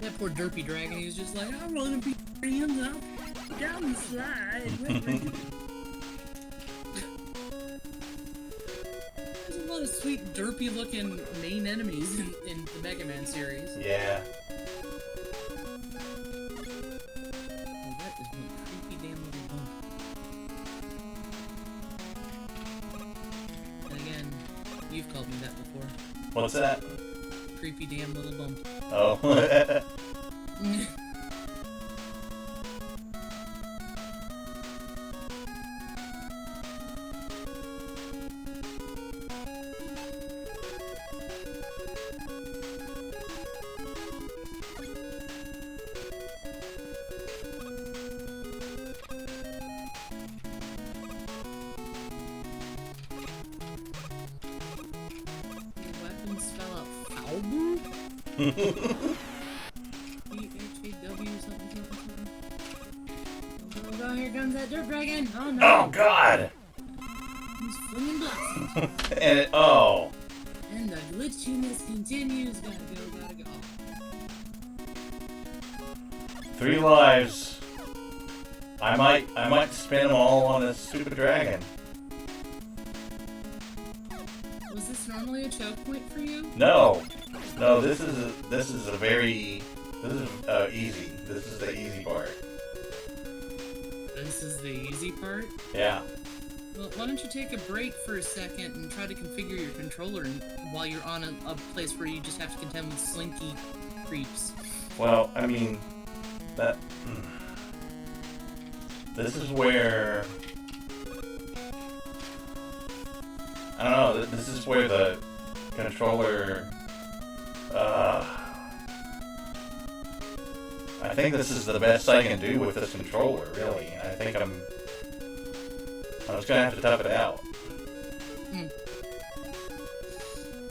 That poor derpy dragon, he was just like, I want to be down the slide. There's a lot of sweet derpy looking main enemies in the Mega Man series. Yeah. Oh, that is one creepy damn little bump. And again, you've called me that before. What's that? Creepy damn little bump. Oh. Your weapons spell out fumble? B-H-A-W something. Oh, here comes that dirt dragon! Oh no! Oh God! He's flinging blocks. And oh. And the glitchiness continues. Gotta go. 3 lives. I might spin them all on this stupid dragon. Was this normally a choke point for you? No, this is easy. This is the easy part. This is the easy part? Yeah. Well, why don't you take a break for a second and try to configure your controller while you're on a place where you just have to contend with slinky creeps. Well, I mean, this is where, I don't know, this is where the controller, I think this is the best I can do with this controller, really. I think I'm just gonna have to tough it out.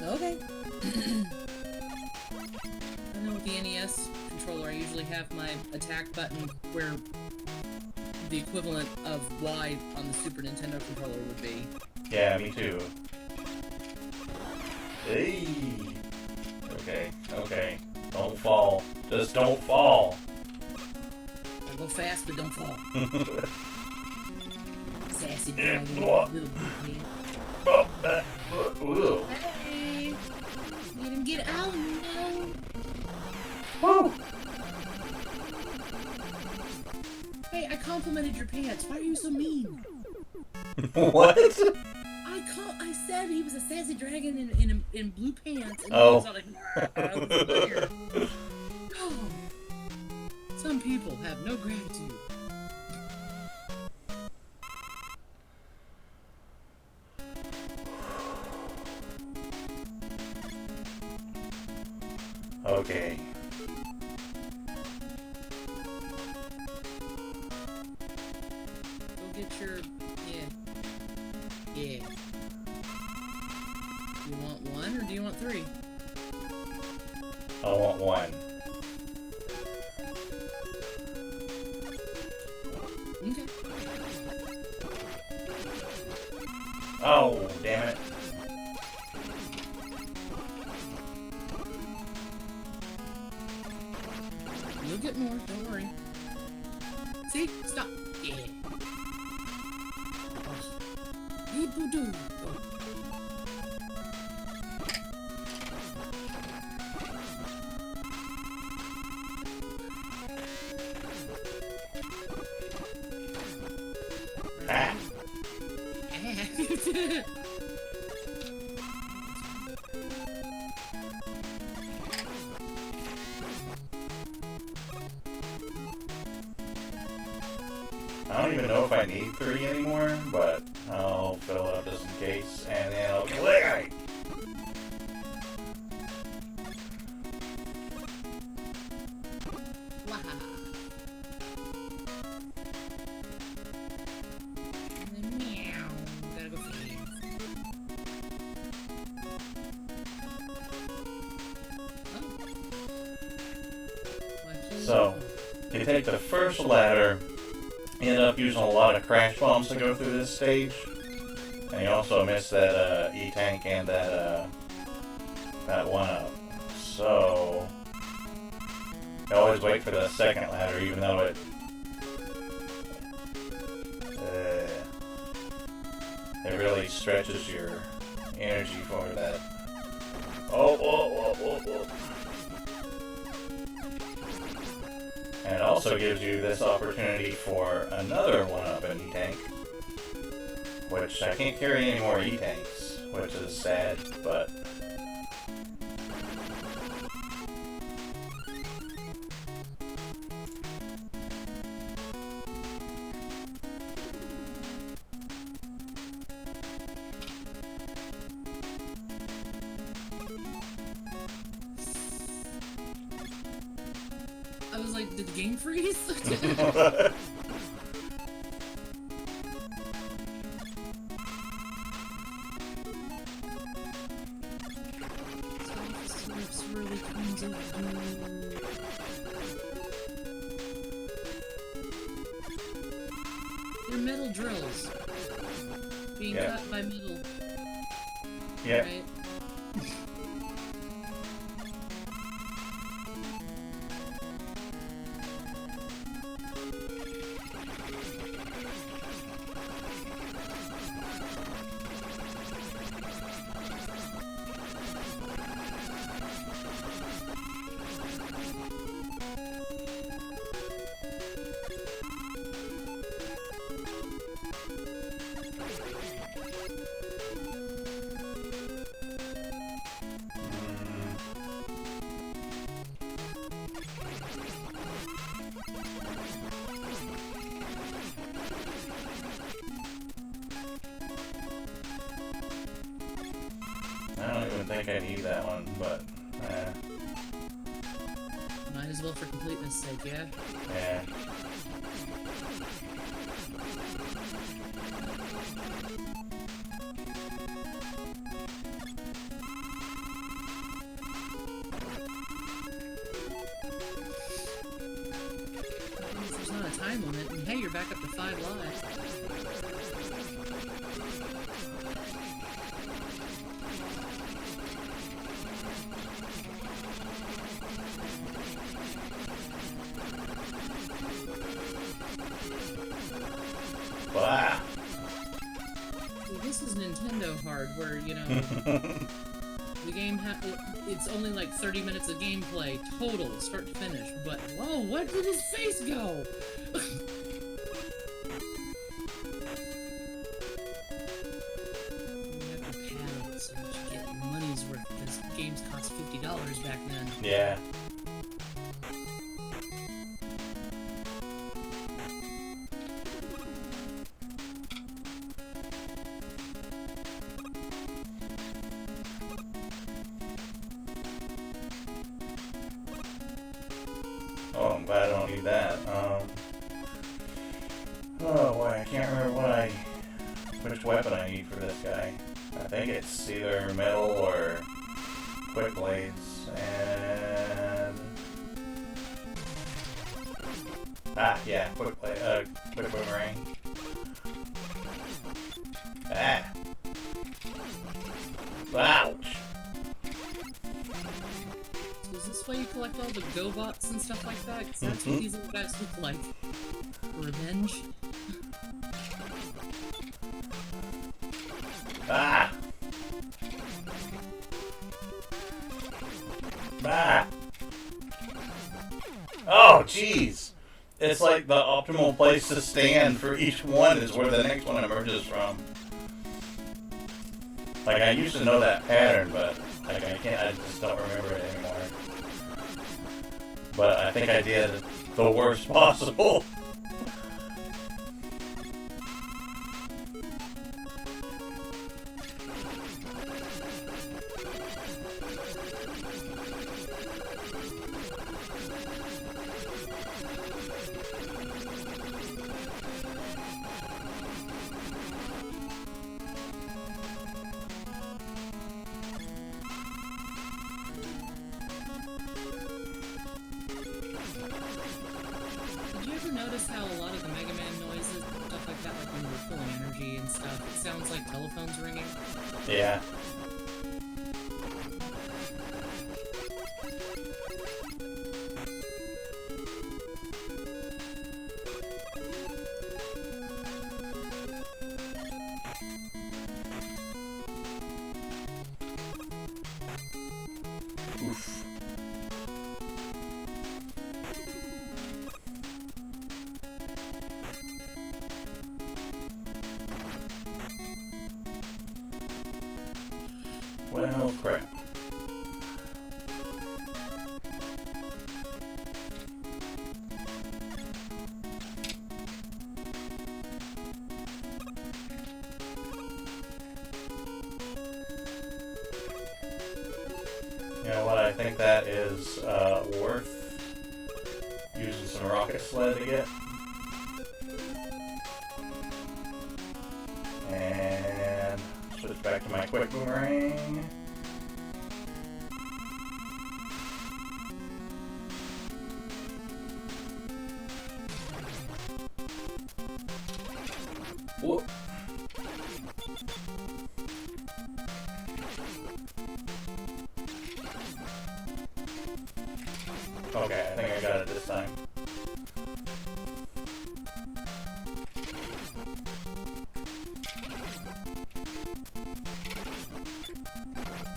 Okay. I know with the NES controller, I usually have my attack button where the equivalent of Y on the Super Nintendo controller would be. Yeah, me too. Hey. Okay. Don't fall. Just don't fall. Go fast, but don't fall. Sassy Yeah. dragon, little blue pants. Ooh. Hey! Let him get out now! Woo. Hey, I complimented your pants. Why are you so mean? What? I said he was a sassy dragon in blue pants. And Oh. he was like, weird. Oh. Some people have no gratitude. Okay. Go get your... Yeah. You want one or do you want three? I want one. Okay. Oh, damn it. You'll get more, don't worry. See? Stop. Yeah. Hey, boo-doo. Go. Ah. I don't even know if I need 3 anymore, but I'll fill up just in case, and then I'll get away. Meow. Gotta go feed. So, you take the first ladder, you end up using a lot of crash bombs to go through this stage, and you also miss that E-tank and that 1-up. So, you always wait for the second ladder, even though it really stretches your energy for that. Oh. And it also gives you this opportunity for another 1-up in E-tank, which I can't carry any more E-tanks, which is sad, but... I was like, did the game freeze? Really kinds of they're metal drills being cut by metal. Yeah. Right? I don't even think I need that one, but... Might as well for completeness sake, yeah? Yeah. There's not a time limit, and hey, you're back up to 5 lives. Ah. Well, this is Nintendo hardware, you know. The game it's only like 30 minutes of gameplay total, start to finish. But whoa, where did his face go? You have to pad it so that you get your money's worth because games cost $50 back then. Yeah. Oh, I'm glad I don't need that. Oh boy, I can't remember which weapon I need for this guy. I think it's either metal or quick blades, and yeah, quick boomerang. Ah, ouch. So is this why you collect all the GoBots and stuff like that? Because that's what these little guys look like. Revenge? Ah! Ah! Oh, jeez! It's like the optimal place to stand for each one is where the next one emerges from. Like, I used to know that pattern, but like I just don't remember it anymore. But I think I did the worst possible. Notice how a lot of the Mega Man noises and stuff like that, like when we're pulling energy and stuff, it sounds like telephones ringing? Yeah. Oof. Well, crap. You know what, I think that is worth using some rocket sled to get. And switch back to my quick boomerang. Whoop. Okay, I think I got it this time.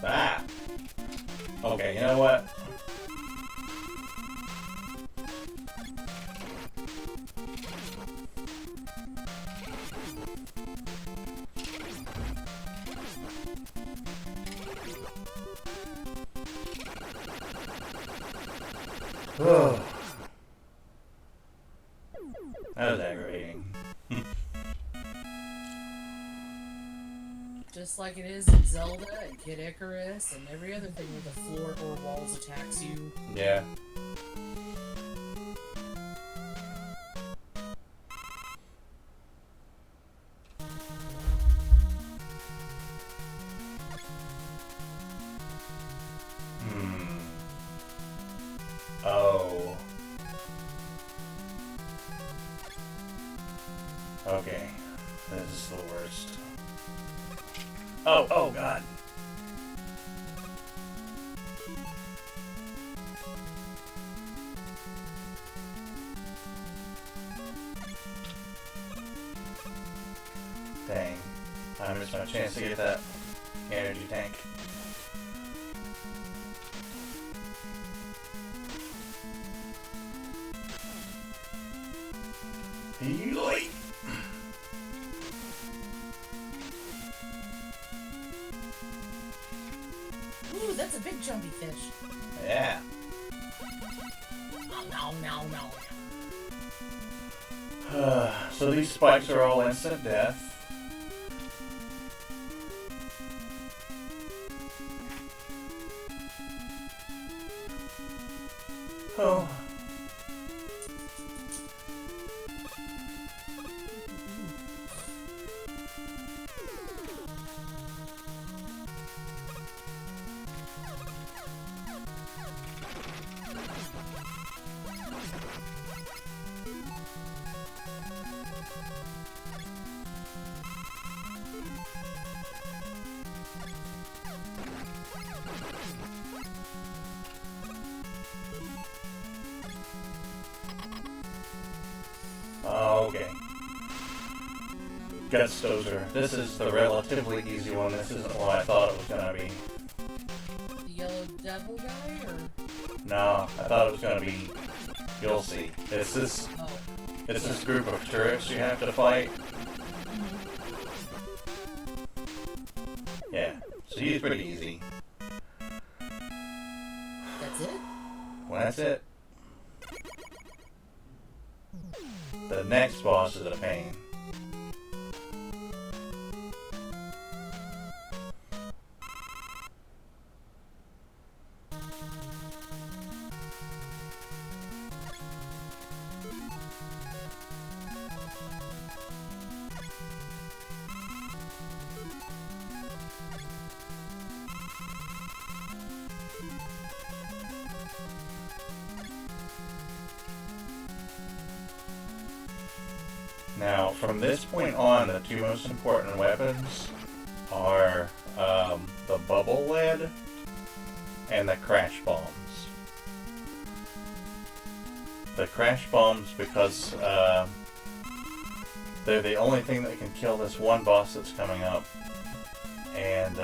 Ah! Okay, you know what? That was aggravating. Just like it is in Zelda and Kid Icarus and every other thing where the floor or walls attacks you. Yeah. Oh. Okay. This is the worst. Oh god. Dang. I missed my chance to get that energy tank. Yoink! Ooh, that's a big jumpy fish. Yeah. No. So these spikes are all instant death. Oh. Okay. Guts Dozer. This is the relatively easy one. This isn't what I thought it was gonna be. The yellow devil guy, or? No, I thought it was gonna be. You'll see. It's this. Oh. It's this group of turrets you have to fight. Yeah. So he's pretty easy. That's it? Well, that's it. The next boss is a pain. Now, from this point on, the two most important weapons are the bubble lead and the crash bombs. The crash bombs, because they're the only thing that can kill this one boss that's coming up, and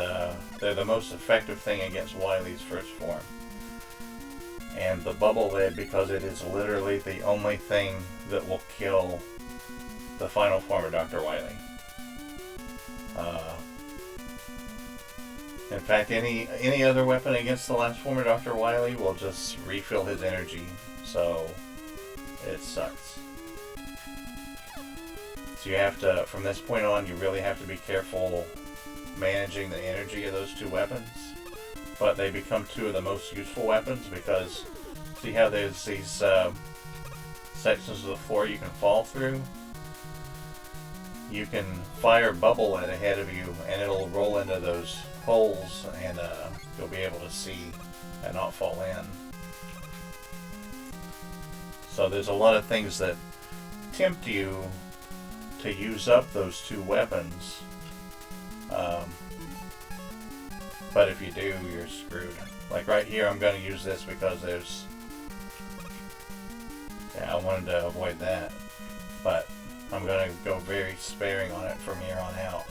they're the most effective thing against Wily's first form. And the bubble lead, because it is literally the only thing that will kill the final form of Dr. Wily. In fact, any other weapon against the last form of Dr. Wily will just refill his energy, so it sucks. So you have to, from this point on, you really have to be careful managing the energy of those two weapons. But they become two of the most useful weapons because, see how there's these sections of the floor you can fall through? You can fire bubble lead ahead of you and it'll roll into those holes and you'll be able to see and not fall in. So there's a lot of things that tempt you to use up those two weapons. But if you do, you're screwed. Like right here, I'm going to use this because there's... Yeah, I wanted to avoid that. But I'm going to go very sparing on it from here on out.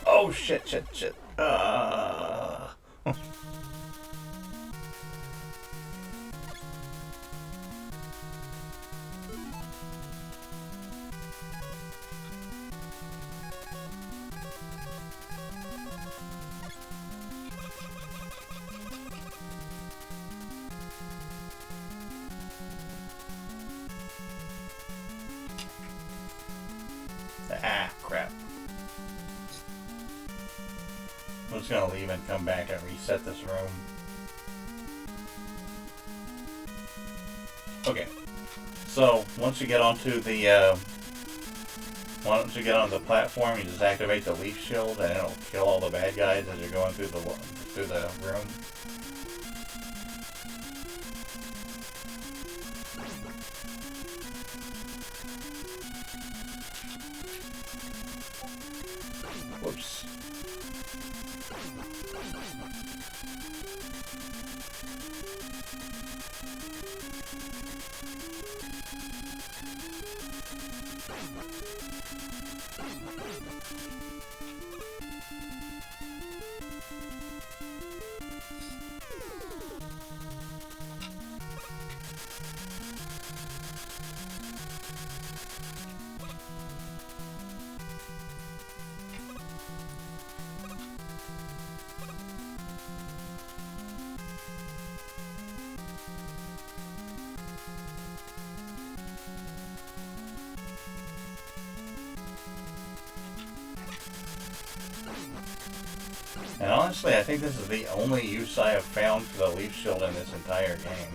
Oh, shit. Ah, crap. I'm just gonna leave and come back and reset this room. Okay. So once you get onto the platform, you just activate the leaf shield, and it'll kill all the bad guys as you're going through the room. Whoops. And honestly, I think this is the only use I have found for the leaf shield in this entire game.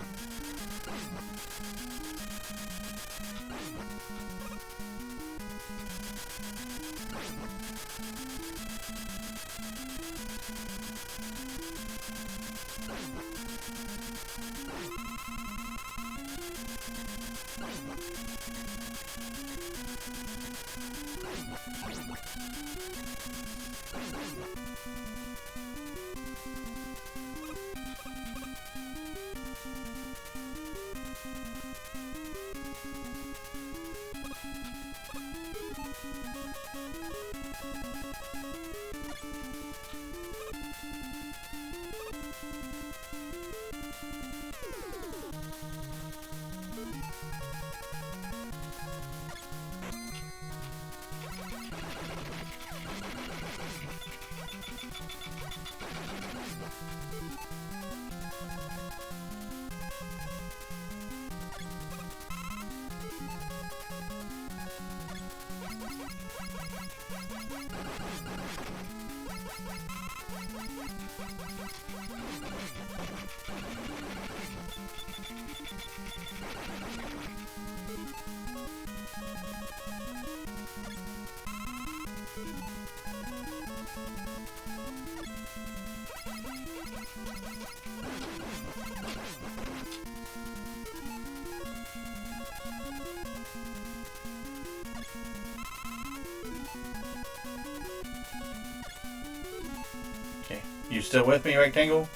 Okay, you still with me, Rectangle?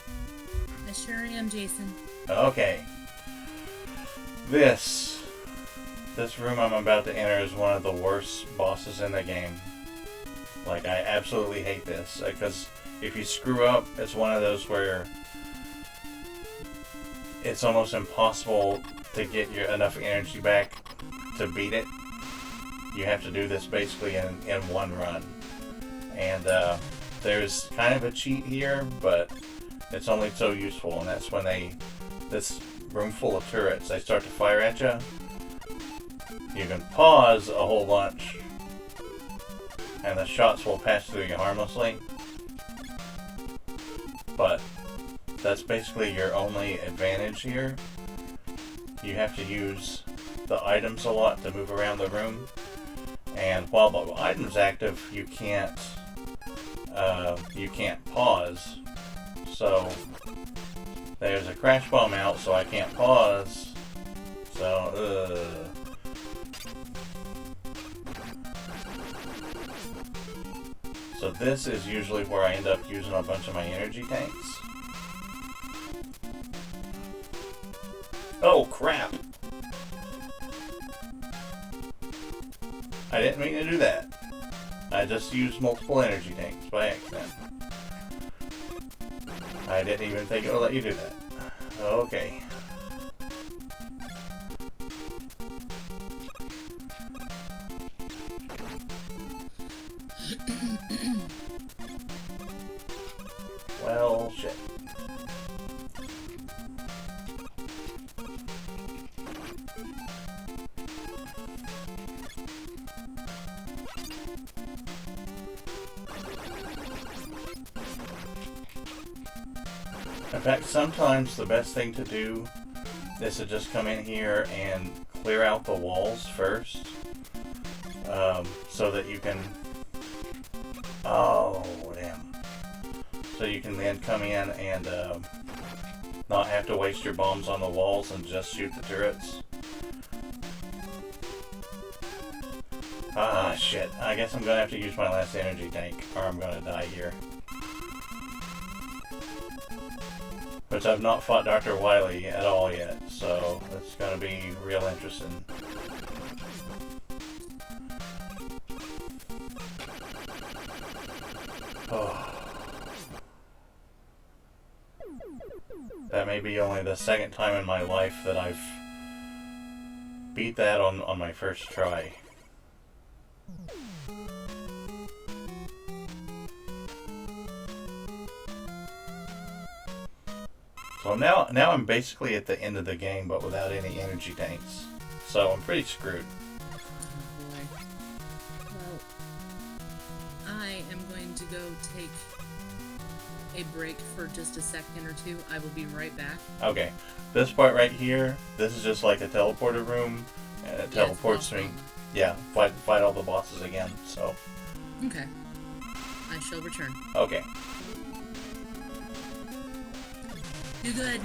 I sure am, Jason. Okay. This room I'm about to enter is one of the worst bosses in the game. Like, I absolutely hate this, because if you screw up, it's one of those where it's almost impossible to get enough energy back to beat it. You have to do this basically in one run. And there's kind of a cheat here, but it's only so useful, and that's when this room full of turrets, they start to fire at you. You can pause a whole bunch, and the shots will pass through you harmlessly. But that's basically your only advantage here. You have to use the items a lot to move around the room, and while the item's active, you can't pause. So there's a crash bomb out, so I can't pause. So So this is usually where I end up using a bunch of my energy tanks. Oh crap! I didn't mean to do that. I just used multiple energy tanks by accident. I didn't even think it would let you do that. Okay. Well, shit. In fact, sometimes the best thing to do is to just come in here and clear out the walls first, so that you can. Oh damn! So you can then come in and not have to waste your bombs on the walls and just shoot the turrets. Ah, shit. I guess I'm gonna have to use my last energy tank, or I'm gonna die here. Which I've not fought Dr. Wily at all yet, so it's gonna be real interesting. Oh. That may be only the second time in my life that I've beat that on my first try. So now I'm basically at the end of the game, but without any energy tanks. So I'm pretty screwed. Well, I am going to go take a break for just a second or two. I will be right back. Okay, this part right here, this is just like a teleporter room, and it teleports me. Yeah, fight all the bosses again. So. Okay. I shall return. Okay. You good?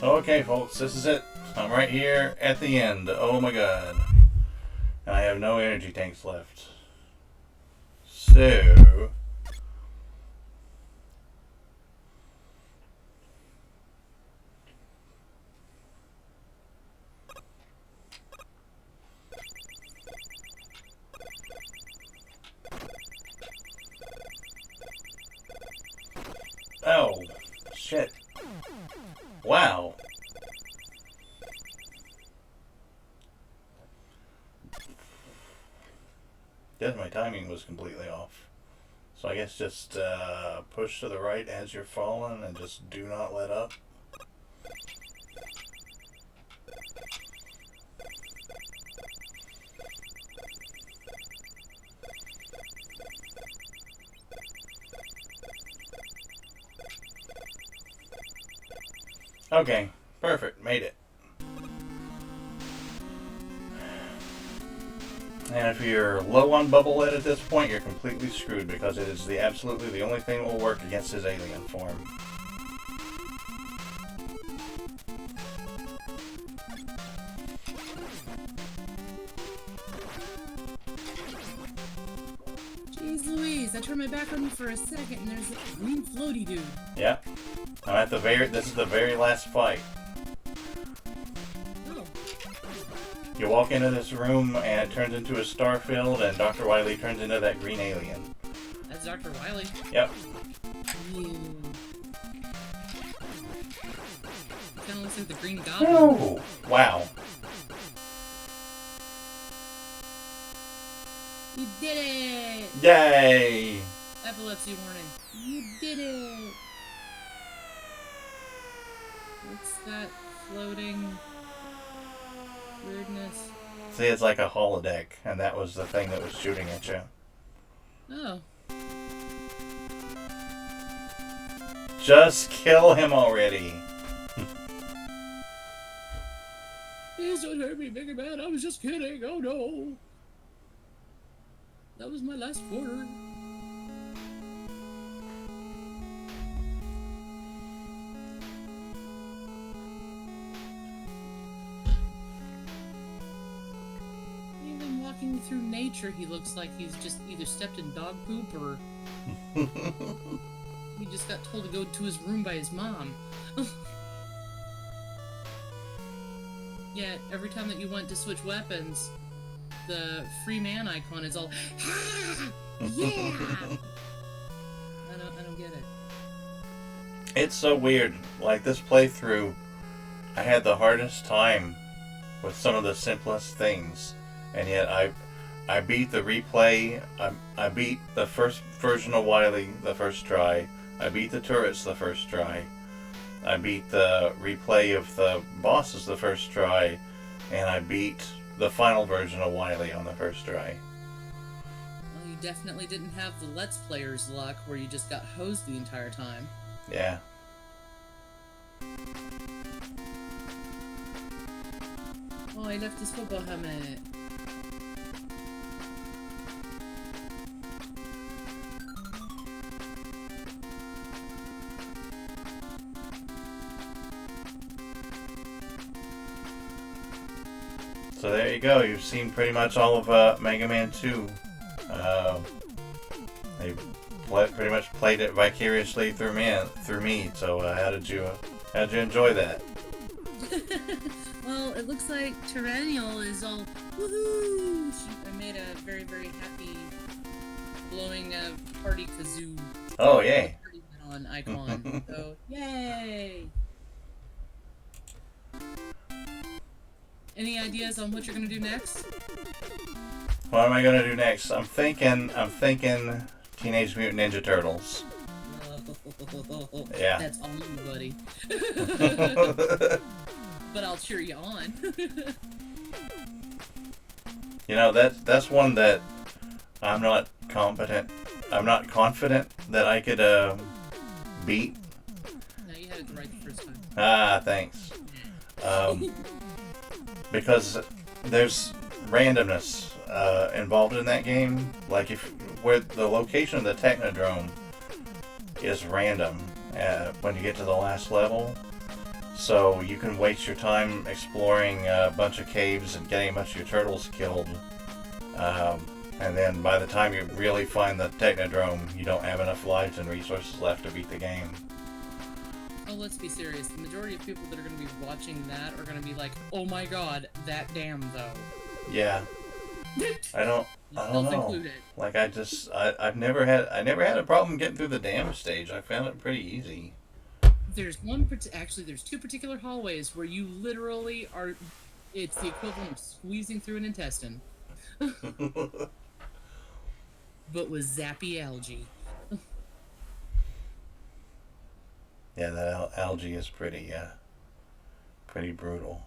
Okay, folks, this is it. I'm right here at the end. Oh my god. And I have no energy tanks left. So... Oh, shit. Wow. Guess my timing was completely off. So I guess just push to the right as you're falling and just do not let up. Okay, perfect, made it. And if you're low on bubble lead at this point, you're completely screwed because it is absolutely the only thing that will work against his alien form. Jeez Louise, I turned my back on you for a second and there's a green floaty dude. Yeah. I'm at the this is the very last fight. Oh. You walk into this room and it turns into a star field and Dr. Wily turns into that green alien. That's Dr. Wily. Yep. Ew. Kinda looks like the Green Goblin. Oh, wow. You did it! Yay! Epilepsy warning. You did it! What's that floating weirdness? See, it's like a holodeck, and that was the thing that was shooting at you. Oh. Just kill him already. Please don't hurt me, Bigger Man. I was just kidding. Oh no. That was my last quarter. Even walking through nature, he looks like he's just either stepped in dog poop or he just got told to go to his room by his mom. Yet, every time that you went to switch weapons, the free man icon is all, yeah! I don't get it. It's so weird. Like, this playthrough, I had the hardest time with some of the simplest things. And yet, I beat the replay. I beat the first version of Wily the first try. I beat the turrets the first try. I beat the replay of the bosses the first try. And I beat the final version of Wily on the first try. Well, you definitely didn't have the Let's Players luck where you just got hosed the entire time. Yeah. Oh, I left his football helmet. So there you go. You've seen pretty much all of Mega Man 2. They pretty much played it vicariously through me. So how did you enjoy that? Well, it looks like Tyrannial is all woohoo! I made a very, very happy blowing party kazoo. Oh, yay! On icon. So yay! Any ideas on what you're gonna do next? What am I gonna do next? I'm thinking Teenage Mutant Ninja Turtles. Yeah. That's all you, buddy. But I'll cheer you on. You know, that's one that I'm not confident that I could beat. No, you had it right the first time. Ah, thanks. Because there's randomness involved in that game. Like where the location of the Technodrome is random when you get to the last level. So you can waste your time exploring a bunch of caves and getting a bunch of your turtles killed. And then by the time you really find the Technodrome, you don't have enough lives and resources left to beat the game. Oh, let's be serious. The majority of people that are going to be watching that are going to be like, "Oh my god, that dam though." Yeah. I don't know. Included. Like I've never had a problem getting through the dam stage. I found it pretty easy. There's there's two particular hallways where you literally are. It's the equivalent of squeezing through an intestine, but with zappy algae. Yeah, that algae is pretty brutal.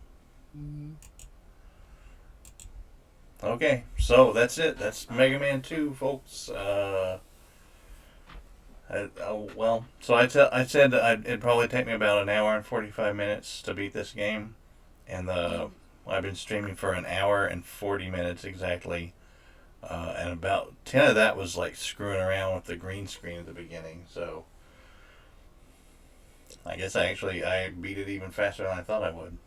Mm-hmm. Okay, so that's it. That's Mega Man 2, folks. So I said it'd probably take me about an hour and 45 minutes to beat this game, and I've been streaming for an hour and 40 minutes exactly, and about 10 of that was like screwing around with the green screen at the beginning. So I guess I beat it even faster than I thought I would.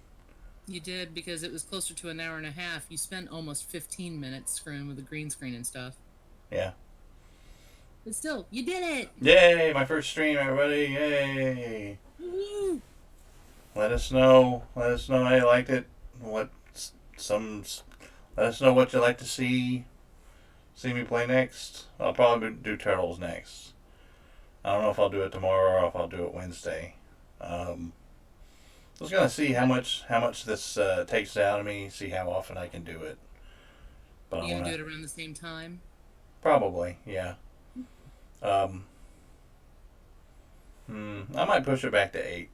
You did, because it was closer to an hour and a half. You spent almost 15 minutes screwing with the green screen and stuff. Yeah. But still, you did it! Yay! My first stream, everybody! Yay! Woo-hoo! Let us know how you liked it. Let us know what you'd like to see me play next. I'll probably do Turtles next. I don't know if I'll do it tomorrow or if I'll do it Wednesday. I was gonna see how much this takes out of me. See how often I can do it. But You gonna do it around the same time? Probably, yeah. I might push it back to 8.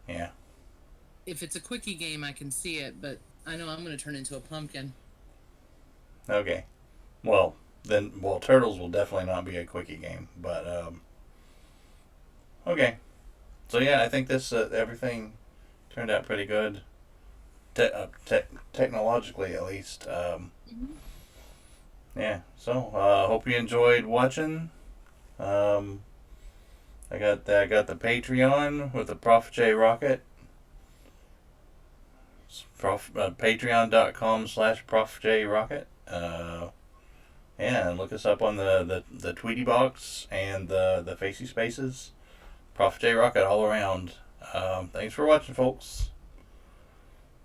Yeah. If it's a quickie game, I can see it, but I know I'm gonna turn into a pumpkin. Okay. Well, Turtles will definitely not be a quickie game, but okay. So yeah, I think this everything turned out pretty good, technologically at least. Yeah. So hope you enjoyed watching. I got the Patreon with the Prof J Rocket. Patreon.com/Prof J Rocket. Yeah, and look us up on the Tweety box and the Facey Spaces. Prof J Rocket all around. Thanks for watching, folks.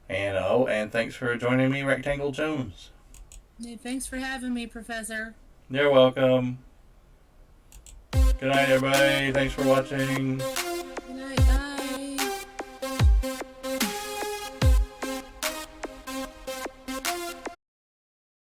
And thanks for joining me, Rectangle Jones. Hey, thanks for having me, Professor. You're welcome. Good night, everybody. Thanks for watching.